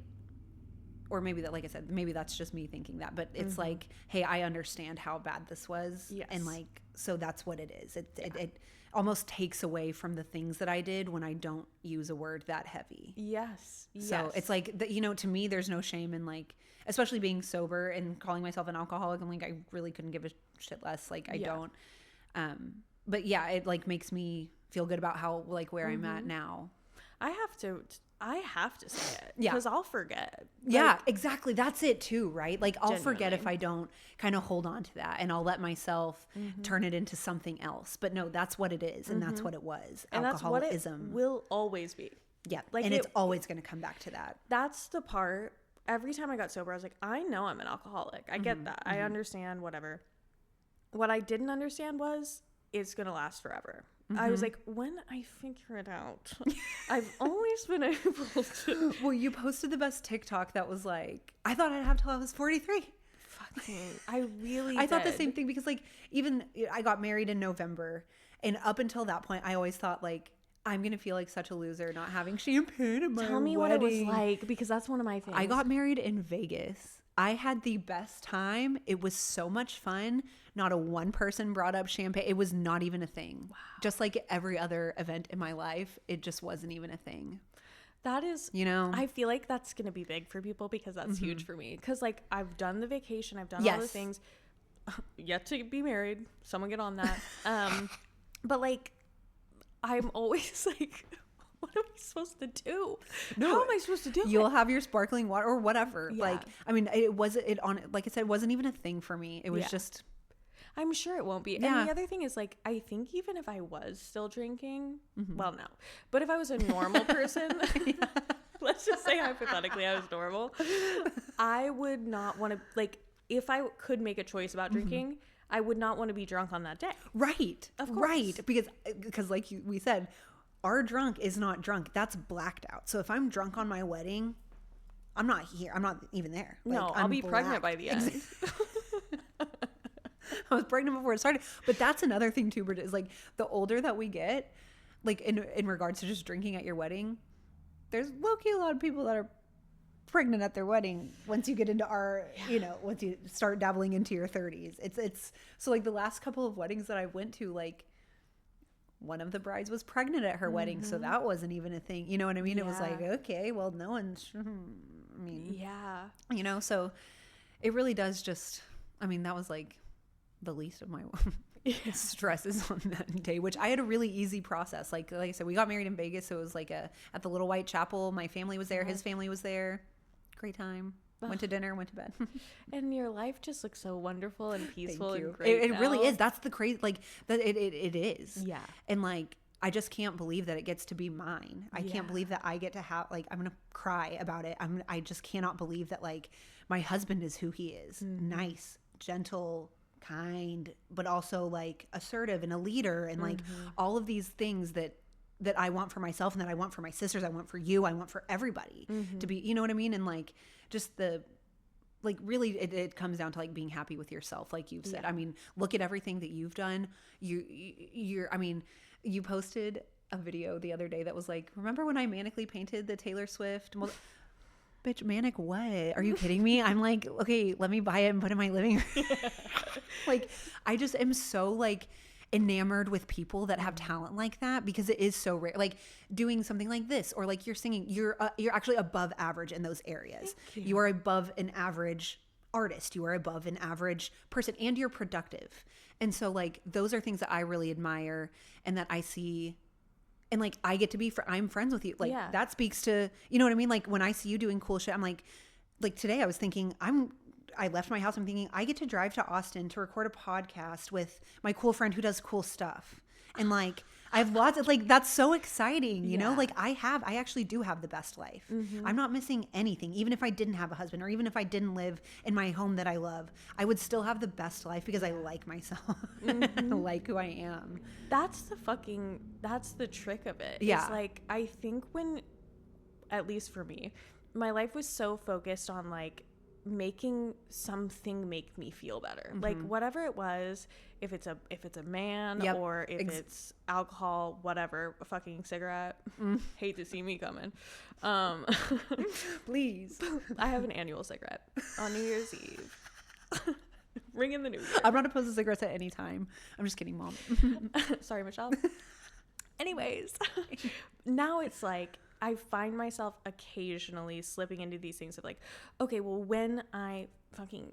or maybe that, like I said, maybe that's just me thinking that, but it's like, hey, I understand how bad this was. Yes. And like, so that's what it is. It almost takes away from the things that I did when I don't use a word that heavy. Yes. So it's like, you know, to me, there's no shame in like, especially being sober and calling myself an alcoholic. I'm like, I really couldn't give a shit less. Like I don't. But yeah, it like makes me feel good about how, like where I'm at now. I have to say it. Yeah. Because I'll forget. Yeah, exactly. That's it too, right? Like I'll forget if Genuinely. I don't kind of hold on to that, and I'll let myself turn it into something else. But no, that's what it is, and that's what it was. And that's what it Alcoholism. will always be. Yeah, Like and it- it's always going to come back to that. That's the part. Every time I got sober, I was like, I know I'm an alcoholic. I get that. I understand, whatever. What I didn't understand was it's going to last forever. I was like, when I figure it out, I've always been able to. Well, you posted the best TikTok that was like, I thought I'd have till I was 43. Fucking, I really I thought the did. same thing, because like even I got married in November, and up until that point, I always thought like, I'm going to feel like such a loser not having champagne at my Tell me wedding. what it was like, because that's one of my things. I got married in Vegas. I had the best time. It was so much fun. Not a one person brought up champagne. It was not even a thing. Wow. Just like every other event in my life, it just wasn't even a thing. That is, you know, I feel like that's going to be big for people, because that's huge for me. Because like I've done the vacation, I've done all the things, yet to be married. Someone get on that. But like, I'm always like, what am I supposed to do? No, how am I supposed to do you'll it? have your sparkling water or whatever. Yeah. Like, I mean, like I said, it wasn't even a thing for me. It was just, I'm sure it won't be. Yeah. And the other thing is, like, I think even if I was still drinking, well, no, but if I was a normal person, let's just say hypothetically I was normal, I would not want to, like, if I could make a choice about drinking, I would not want to be drunk on that day. right. Of course. Right. Because like we said, our drunk is not drunk. That's blacked out. So if I'm drunk on my wedding, I'm not here. I'm not even there. Like, No, I'll I'm be pregnant by the end. I was pregnant before it started. But that's another thing too, Bridget, is like the older that we get, like in regards to just drinking at your wedding, there's low-key a lot of people that are pregnant at their wedding once you get into our, you know, once you start dabbling into your 30s. It's so like the last couple of weddings that I went to, like one of the brides was pregnant at her wedding, so that wasn't even a thing. You know what I mean? It was like, okay, well, no one's, I mean, Yeah. you know, so it really does just, I mean, that was like the least of my stresses on that day, which I had a really easy process. Like I said, we got married in Vegas, so it was like at the little white chapel. My family was there, his family was there. Great time. Went to dinner, went to bed. And your life just looks so wonderful and peaceful and great. It really now. is. That's the crazy, like that it is. Yeah. And like, I just can't believe that it gets to be mine. I can't believe that I get to have, like, I'm going to cry about it. I just cannot believe that like my husband is who he is. Nice, gentle, kind, but also like assertive and a leader, and like all of these things that I want for myself and that I want for my sisters, I want for you, I want for everybody to be, you know what I mean? And like, just the, like, really it comes down to like being happy with yourself. Like you've said, I mean, look at everything that you've done. You're, I mean, you posted a video the other day that was like, remember when I manically painted the Taylor Swift? Well, bitch, manic what? Are you kidding me? I'm like, okay, let me buy it and put it in my living room. Like, I just am so like enamored with people that have talent like that, because it is so rare. Like doing something like this, or like you're singing, you're actually above average in those areas. You are above an average artist. You are above an average person, and you're productive. And so like those are things that I really admire and that I see. And like, I get to be, I'm friends with you. Like that speaks to, you know what I mean? Like when I see you doing cool shit, I'm like today I was thinking, I left my house. I'm thinking I get to drive to Austin to record a podcast with my cool friend who does cool stuff. And like, I have lots of like, that's so exciting, you know, like I actually do have the best life. I'm not missing anything. Even if I didn't have a husband, or even if I didn't live in my home that I love, I would still have the best life because I like myself. I like who I am. That's the trick of it. Yeah. It's like, I think when, at least for me, my life was so focused on like making something make me feel better. Like whatever it was, if it's a man, or if it's alcohol, whatever, a fucking cigarette. Hate to see me coming. Please. I have an annual cigarette on New Year's Eve. Ring in the new year. I'm not opposed to cigarettes at any time. I'm just kidding, Mom. Sorry, Michelle. Anyways, now it's like I find myself occasionally slipping into these things of like, okay, well, when I fucking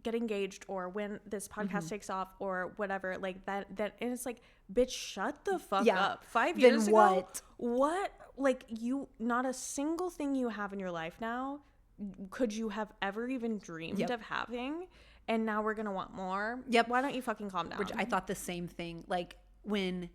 get engaged, or when this podcast takes off, or whatever, like that, and it's like, bitch, shut the fuck up. 5 years then ago, what, like, you, not a single thing you have in your life now could you have ever even dreamed of having, and now we're gonna want more. Why don't you fucking calm down? Which I thought the same thing. Like, when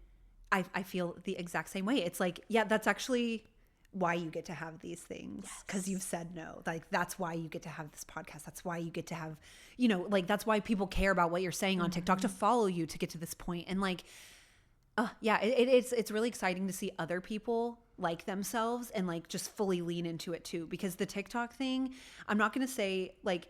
I feel the exact same way. It's like, yeah, that's actually why you get to have these things, because you've said no. Like, that's why you get to have this podcast. That's why you get to have, you know, like, that's why people care about what you're saying on TikTok, to follow you to get to this point. And like, it's really exciting to see other people like themselves and like just fully lean into it too. Because the TikTok thing, I'm not going to say like,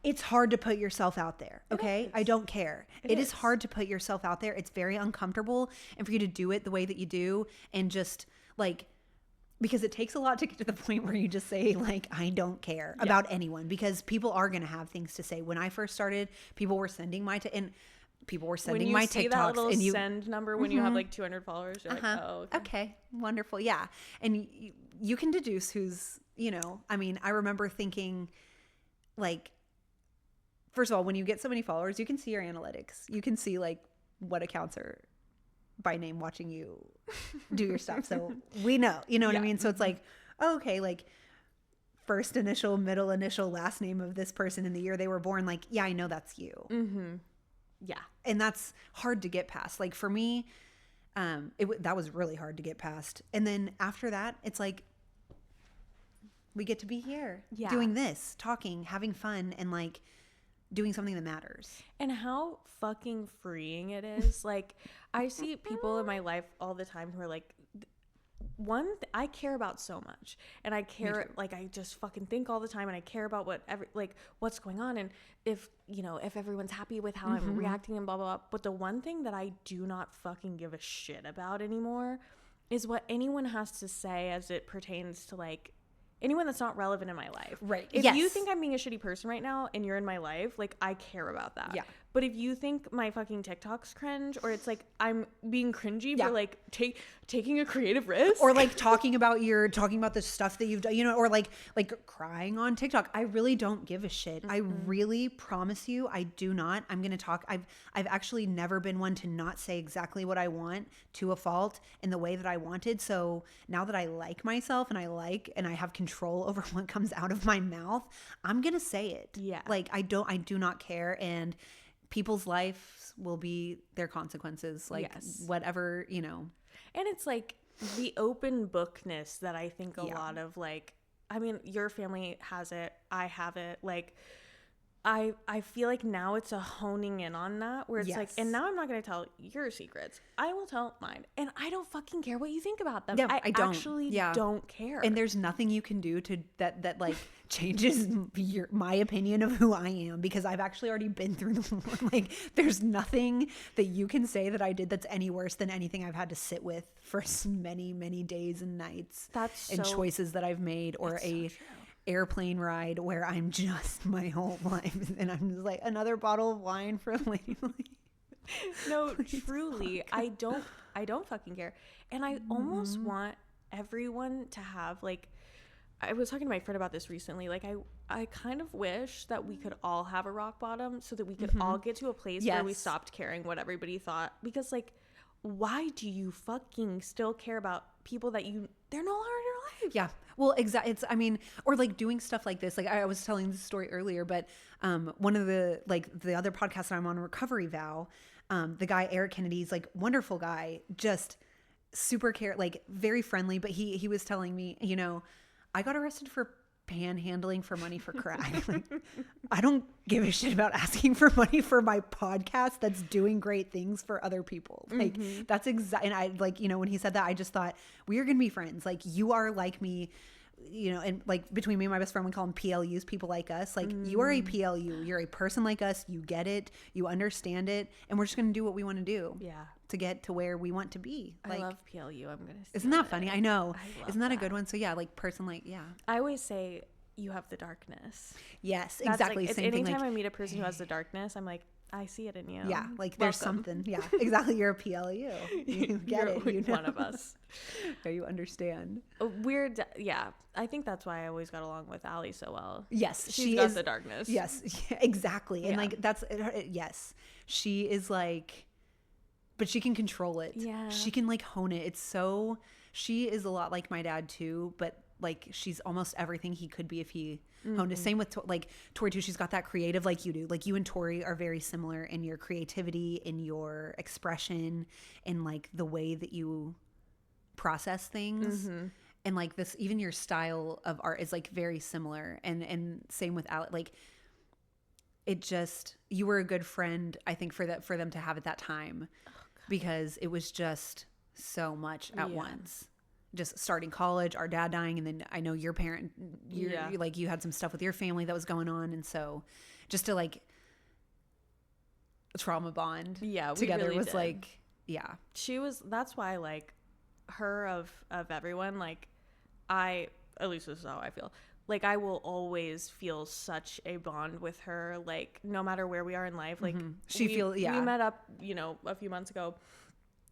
it's hard to put yourself out there. Okay. I don't care. It is hard to put yourself out there. It's very uncomfortable. And for you to do it the way that you do, and just like, because it takes a lot to get to the point where you just say like, I don't care about anyone, because people are going to have things to say. When I first started, people were sending my TikToks, that little and you send number when you have like 200 followers, you're like, oh, okay, wonderful. Yeah. And you can deduce who's, you know, I mean, I remember thinking like, first of all, when you get so many followers, you can see your analytics. You can see like what accounts are by name watching you do your stuff. So we know, you know what I mean? So it's like, oh, okay, like first initial, middle initial, last name of this person in the year they were born. Like, yeah, I know that's you. Yeah. And that's hard to get past. Like for me, that was really hard to get past. And then after that, it's like, we get to be here doing this, talking, having fun, and like doing something that matters. And how fucking freeing it is. Like, I see people in my life all the time who are like, I care about so much, and I care, like, I just fucking think all the time, and I care about what's going on, and if everyone's happy with how I'm reacting and blah, blah, blah. But the one thing that I do not fucking give a shit about anymore is what anyone has to say as it pertains to like anyone that's not relevant in my life. Right. If you think I'm being a shitty person right now and you're in my life, like, I care about that. Yeah. But if you think my fucking TikTok's cringe, or it's like I'm being cringy for like taking a creative risk, or like talking about the stuff that you've done, you know, or like crying on TikTok, I really don't give a shit. I really promise you, I do not. I'm going to talk. I've actually never been one to not say exactly what I want to a fault in the way that I wanted. So now that I like myself and I have control over what comes out of my mouth, I'm going to say it. Yeah. Like I do not care. And people's lives will be their consequences, like whatever, you know. And it's like the open bookness that I think a lot of, like, I mean, your family has it, I have it, like, I feel like now it's a honing in on that, where it's like, and now I'm not going to tell your secrets, I will tell mine, and I don't fucking care what you think about them. I actually don't care. And there's nothing you can do to that like changes my opinion of who I am, because I've actually already been through the like, there's nothing that you can say that I did that's any worse than anything I've had to sit with for many, many days and nights. Choices that I've made, or airplane ride where I'm just my whole life, and I'm just like, another bottle of wine for Lady. No, truly, I don't fucking care. And I almost want everyone to have, like, I was talking to my friend about this recently, like, I kind of wish that we could all have a rock bottom, so that we could all get to a place where we stopped caring what everybody thought. Because, like, why do you fucking still care about people that they're no longer in your life? Yeah. Well, exactly. It's, I mean, or like doing stuff like this. Like I was telling this story earlier, but one of the other podcasts that I'm on, Recovery Vow, The guy, Eric Kennedy's like wonderful guy, just super like very friendly. But he was telling me, you know, I got arrested for panhandling for money for crack. Like, I don't give a shit about asking for money for my podcast that's doing great things for other people. Like that's exactly, and I like, you know, when he said that, I just thought we are going to be friends. Like you are like me, you know, and like between me and my best friend, we call them PLUs, people like us. Like you are a PLU, you're a person like us. You get it, you understand it. And we're just going to do what we want to do. Yeah. To get to where we want to be. Like, I love PLU. I'm going to say isn't that funny? I know. Isn't that a that. good one? So yeah, like person, like, yeah. I always say you have the darkness. Yes, That's exactly. Like, same thing. anytime Like, I meet a person who has the darkness, I'm like, I see it in you. yeah, like there's something. Yeah, exactly. You're a PLU. You get it. You know? One of us. Yeah, you understand. Weird. Yeah. I think that's why I always got along with Allie so well. Yes, She's got the darkness. Yes, yeah, exactly. And Yeah. like that's yes, she is like, but she can control it. Yeah. She can like hone it. It's so, she is a lot like my dad too, but like she's almost everything he could be if he honed it. Same with like Tori too. She's got that creative like you do. Like you and Tori are very similar in your creativity, in your expression, in like the way that you process things. And like this, even your style of art is like very similar. And same with Alec. Like it just, you were a good friend, I think, for them to have at that time, because it was just so much at once. Just starting college, our dad dying, and then I know your parent, you like you had some stuff with your family that was going on, and so just to like trauma bond, together really was did. like, She was. That's why I like her of everyone. Like at least this is how I feel. Like I will always feel such a bond with her. Like no matter where we are in life. Like we met up, you know, a few months ago.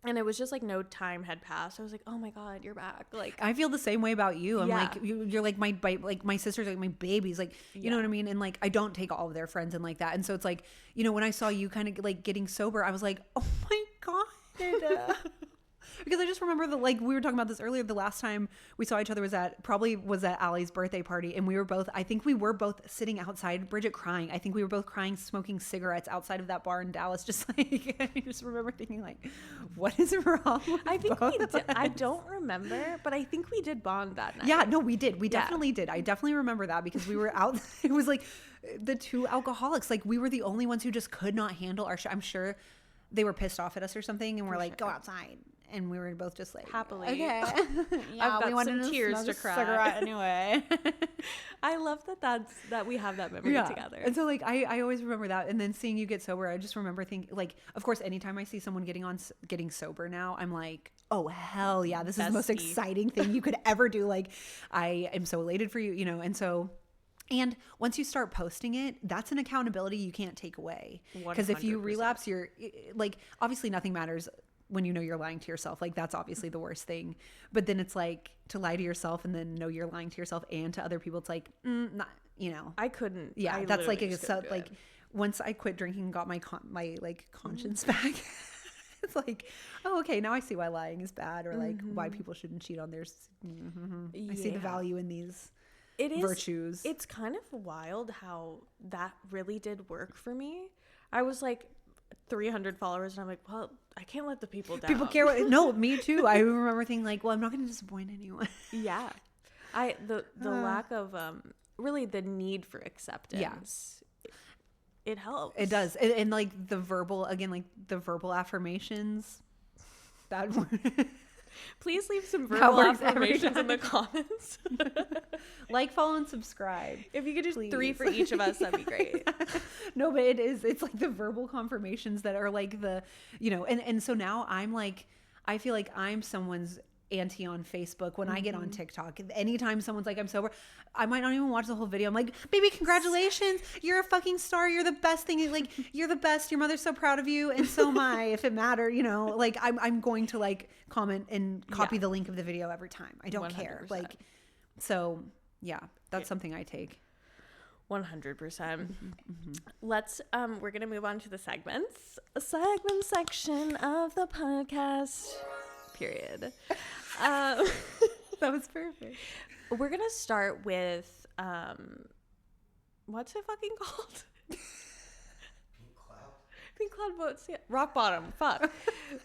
And it was just like no time had passed. I was like, "Oh my God, you're back!" Like I feel the same way about you. I'm like, you're like my sister's like my babies. Like you know what I mean. And like I don't take all of their friends and like that. And so it's like, you know, when I saw you kind of like getting sober, I was like, "Oh my God." Because I just remember like we were talking about this earlier. The last time we saw each other was at Allie's birthday party, and we were both sitting outside, Bridget crying. I think we were both crying, smoking cigarettes outside of that bar in Dallas. Just like I just remember thinking like, what is wrong? I think we did. I don't remember, but I think we did bond that night. Yeah, no, we did. We definitely did. I definitely remember that because we were out. It was like the two alcoholics. Like we were the only ones who just could not handle our. I'm sure they were pissed off at us or something, and we're like, go outside. And we were both just like, happily. Okay. Yeah, I've got some tears to cry. Cigarette anyway. I love that we have that memory together. And so like I always remember that. And then seeing you get sober, I just remember thinking like, of course, anytime I see someone getting sober now, I'm like, oh hell yeah, this is the most exciting thing you could ever do. Like I am so elated for you, you know. And so, and once you start posting it, that's an accountability you can't take away. Because if you relapse, you're like, obviously nothing matters when you know you're lying to yourself. Like that's obviously the worst thing. But then it's like to lie to yourself and then know you're lying to yourself and to other people. It's like, not, you know, I couldn't. Yeah. I that's like, like once I quit drinking, got my like conscience back. It's like, oh, okay. Now I see why lying is bad, or like why people shouldn't cheat on theirs. I see the value in these virtues. It's kind of wild how that really did work for me. I was like 300 followers and I'm like, well, I can't let the people down. People care no, me too. I remember thinking like, well, I'm not going to disappoint anyone. Yeah. The lack of really the need for acceptance. It helps. It does. And like the verbal affirmations that please leave some verbal affirmations in the comments. Like, follow, and subscribe. If you could do 3 for each of us, that'd be great. No, but it's like the verbal confirmations that are like the, you know, and so now I'm like, I feel like I'm someone's auntie on Facebook when I get on TikTok. Anytime someone's like, I'm sober, I might not even watch the whole video. I'm like, baby, congratulations. You're a fucking star. You're the best thing. Like, you're the best. Your mother's so proud of you. And so am I, if it matter, you know, like I'm going to like comment and copy the link of the video every time. I don't 100%. Care. Like, so yeah, that's something I take. 100%. Let's we're gonna move on to the segments. A segment section of the podcast. Period. That was perfect. We're gonna start with what's it fucking called? Pink Cloud votes. Yeah. Rock Bottom. Fuck.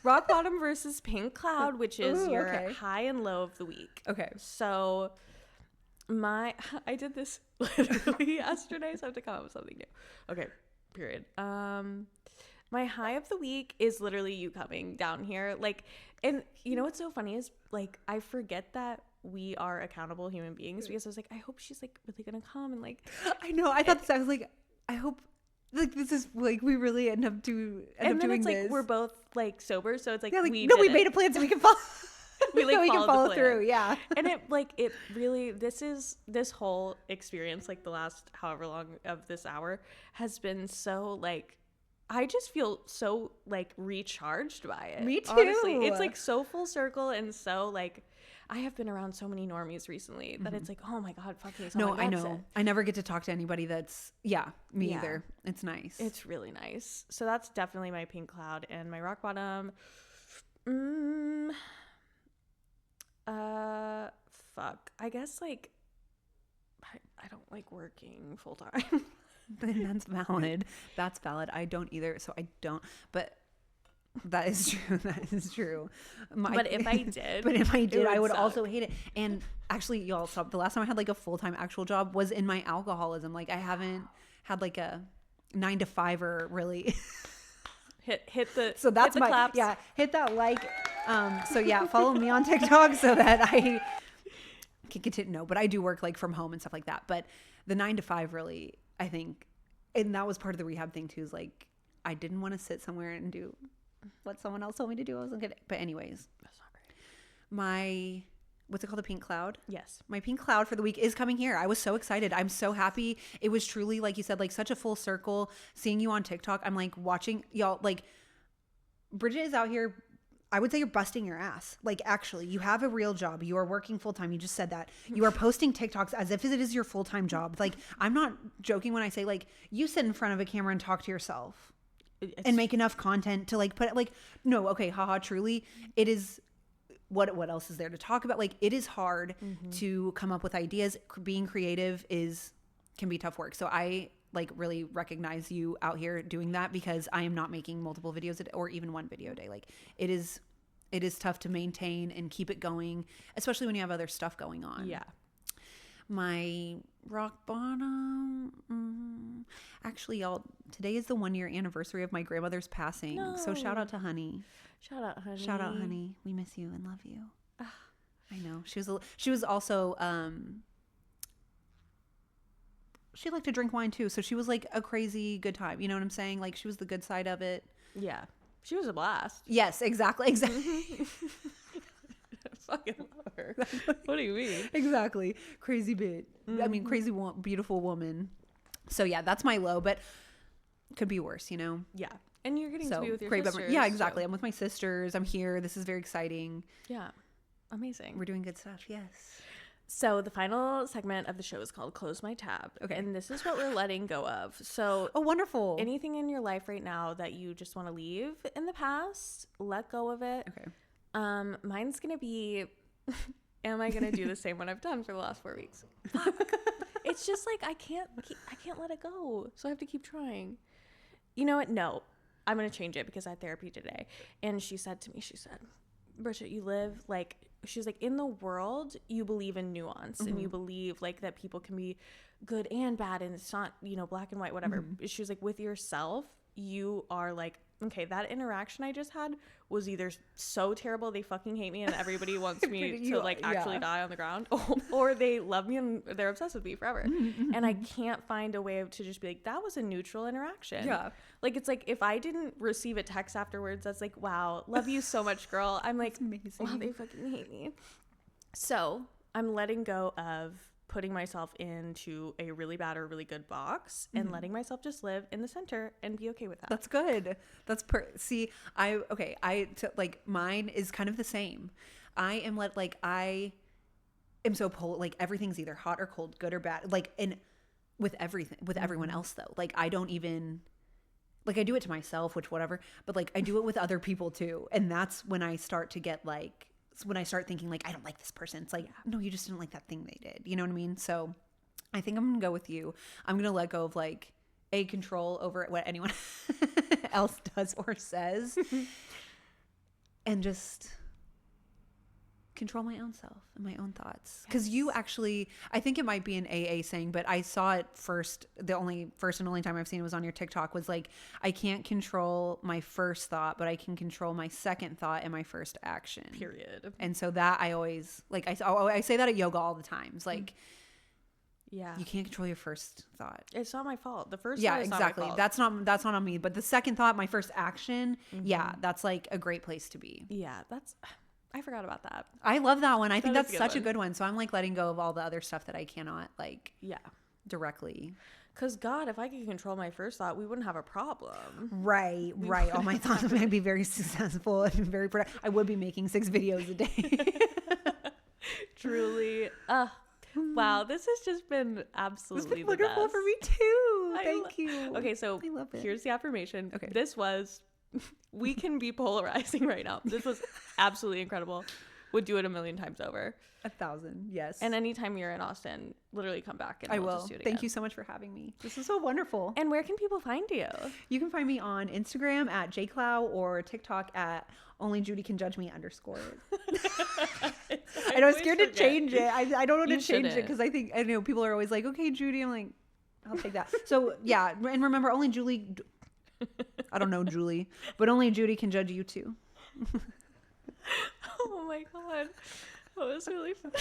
Rock Bottom versus Pink Cloud, which is your high and low of the week. Okay. So I did this literally yesterday, so I have to come up with something new. Okay. Period. My high of the week is literally you coming down here. Like, and you know what's so funny is, like, I forget that we are accountable human beings, because I was like, I hope she's like really gonna come, and like, I know, I thought this, I was like, I hope like this is like we really end up doing it's this. like we're both like sober, so it's like, yeah, like we made a plan so we can follow. We like so we can follow the through, yeah. And it really, this whole experience, like the last however long of this hour, has been so like, I just feel so like recharged by it. Me too. Honestly, it's like so full circle, and so like, I have been around so many normies recently that it's like, oh my God, fuck me. No, I know. I never get to talk to anybody that's, me either. It's nice. It's really nice. So that's definitely my Pink Cloud. And my Rock Bottom, fuck. I guess like, I don't like working full time. That's valid. That's valid. I don't either. So I don't, but that is true. That is true. But if I did, I would also hate it. And actually, y'all, stop. The last time I had like a full-time actual job was in my alcoholism. Like, I haven't had like a 9-to-5er really. hit the so that's hit the claps. hit that like. So yeah, follow me on TikTok so that I can continue. No, but I do work like from home and stuff like that. But the 9-to-5 really, I think, and that was part of the rehab thing too, is like, I didn't want to sit somewhere and do what someone else told me to do. I wasn't good. But anyways, that's not great. My, what's it called? The Pink Cloud? Yes. My Pink Cloud for the week is coming here. I was so excited. I'm so happy. It was truly, like you said, like such a full circle seeing you on TikTok. I'm like watching y'all, like Bridget is out here. I would say you're busting your ass. Like, actually, you have a real job. You are working full time. You just said that. You are posting TikToks as if it is your full time job. Like, I'm not joking when I say, like, you sit in front of a camera and talk to yourself and make enough content to like put it, like, no, okay, haha, truly, it is. What else is there to talk about? Like, it is hard to come up with ideas. Being creative can be tough work. So I like really recognize you out here doing that, because I am not making multiple videos or even one video a day. Like, it is tough to maintain and keep it going, especially when you have other stuff going on. Yeah. My rock bottom. Actually, y'all, today is the 1-year anniversary of my grandmother's passing. No. So shout out to Honey. Shout out, Honey. Shout out, Honey. We miss you and love you. I know. She was also, she liked to drink wine too. So she was like a crazy good time. You know what I'm saying? Like, she was the good side of it. Yeah. She was a blast. Yes, exactly. I fucking love her. What do you mean? Exactly. Crazy bit. I mean, crazy, beautiful woman. So yeah, that's my low, but could be worse, you know? Yeah. And you're getting to be with your great sisters. Yeah, exactly. So. I'm with my sisters. I'm here. This is very exciting. Yeah. Amazing. We're doing good stuff. Yes. So the final segment of the show is called Close My Tab. Okay. And this is what we're letting go of. So oh, wonderful. Anything in your life right now that you just want to leave in the past, let go of it. Okay. Mine's going to be, am I going to do the same one I've done for the last 4 weeks? Fuck. It's just like, I can't let it go. So I have to keep trying. You know what? No, I'm going to change it, because I had therapy today. And she said to me, Bridget, you live like, she's like, in the world, you believe in nuance and you believe like that people can be good and bad, and it's not, you know, black and white, whatever. She was like, with yourself, you are like, okay, that interaction I just had was either so terrible they fucking hate me and everybody wants me to like actually die on the ground, or they love me and they're obsessed with me forever. And I can't find a way to just be like, that was a neutral interaction. Yeah. Like, it's like, if I didn't receive a text afterwards that's like, wow, love you so much, girl, I'm like, wow, they fucking hate me. So I'm letting go of putting myself into a really bad or really good box and letting myself just live in the center and be okay with that. That's good. That's like, mine is kind of the same. I am I am so like, everything's either hot or cold, good or bad. Like, and with everyone else though, like, I don't even, like, I do it to myself, which whatever, but like, I do it with other people too. And that's when I start to get like, when I start thinking like, I don't like this person. It's like, no, you just didn't like that thing they did. You know what I mean? So I think I'm going to go with you. I'm going to let go of like control over what anyone else does or says, and just control my own self and my own thoughts. Because you actually, I think it might be an AA saying, but I saw it first. The first and only time I've seen it was on your TikTok, was like, I can't control my first thought, but I can control my second thought and my first action. Period. And so that I always, like, I say that at yoga all the time. It's like, yeah, you can't control your first thought. It's not my fault. The first yeah, thought is exactly. not my fault. That's not on me. But the second thought, my first action, yeah, that's like a great place to be. Yeah, I forgot about that. I love that one. I think that's such a one. good one. So I'm like letting go of all the other stuff that I cannot like directly. Because God, if I could control my first thought, we wouldn't have a problem. Right. All my thoughts might be very successful and very productive. I would be making 6 videos a day. Truly. Wow, this has just been absolutely the wonderful best. for me too. Thank you. Okay, so I love it. Here's the affirmation. Okay. This was, we can be polarizing right now. This was absolutely incredible. Would do it a million times over. 1,000, yes. And anytime you're in Austin, literally come back and I we'll will. just do it Thank again. you so much for having me. This is so wonderful. And where can people find you? You can find me on Instagram at jclow or TikTok at onlyjudycanjudgeme_. I know I'm scared to change it. I don't want to change it because I know people are always like, okay, Judy. I'm like, I'll take that. So yeah, and remember, only Julie. I don't know Julie, but only Judy can judge you too. Oh my God, that was really funny.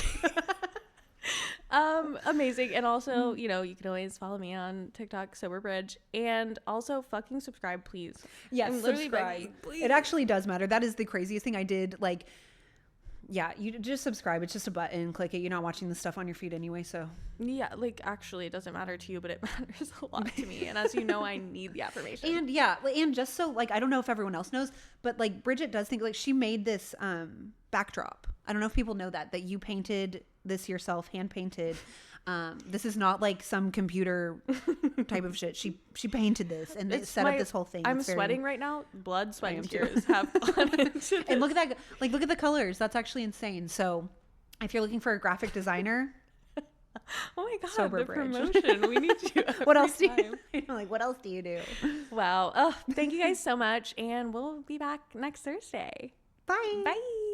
Amazing. And also, you know, you can always follow me on TikTok, SoberBridge, and also fucking subscribe, please. Yes, I'm literally subscribe. begging, please. It actually does matter. That is the craziest thing I did. Like, yeah, you just subscribe. It's just a button. Click it. You're not watching the stuff on your feed anyway, so. Yeah, like actually it doesn't matter to you, but it matters a lot to me. And as you know, I need the affirmation. And yeah, and just so like, I don't know if everyone else knows, but like Bridget does think like she made this backdrop. I don't know if people know that you painted this yourself, hand painted. This is not like some computer type of shit. She painted this and set up this whole thing. I'm sweating right now. Blood, sweat, and tears have gone into this. And look at that. Like, look at the colors. That's actually insane. So if you're looking for a graphic designer, oh my God, Sober the Bridge. promotion. We need you. What else do you like? What else do you do? Wow. Oh, thank you guys so much. And we'll be back next Thursday. Bye. Bye.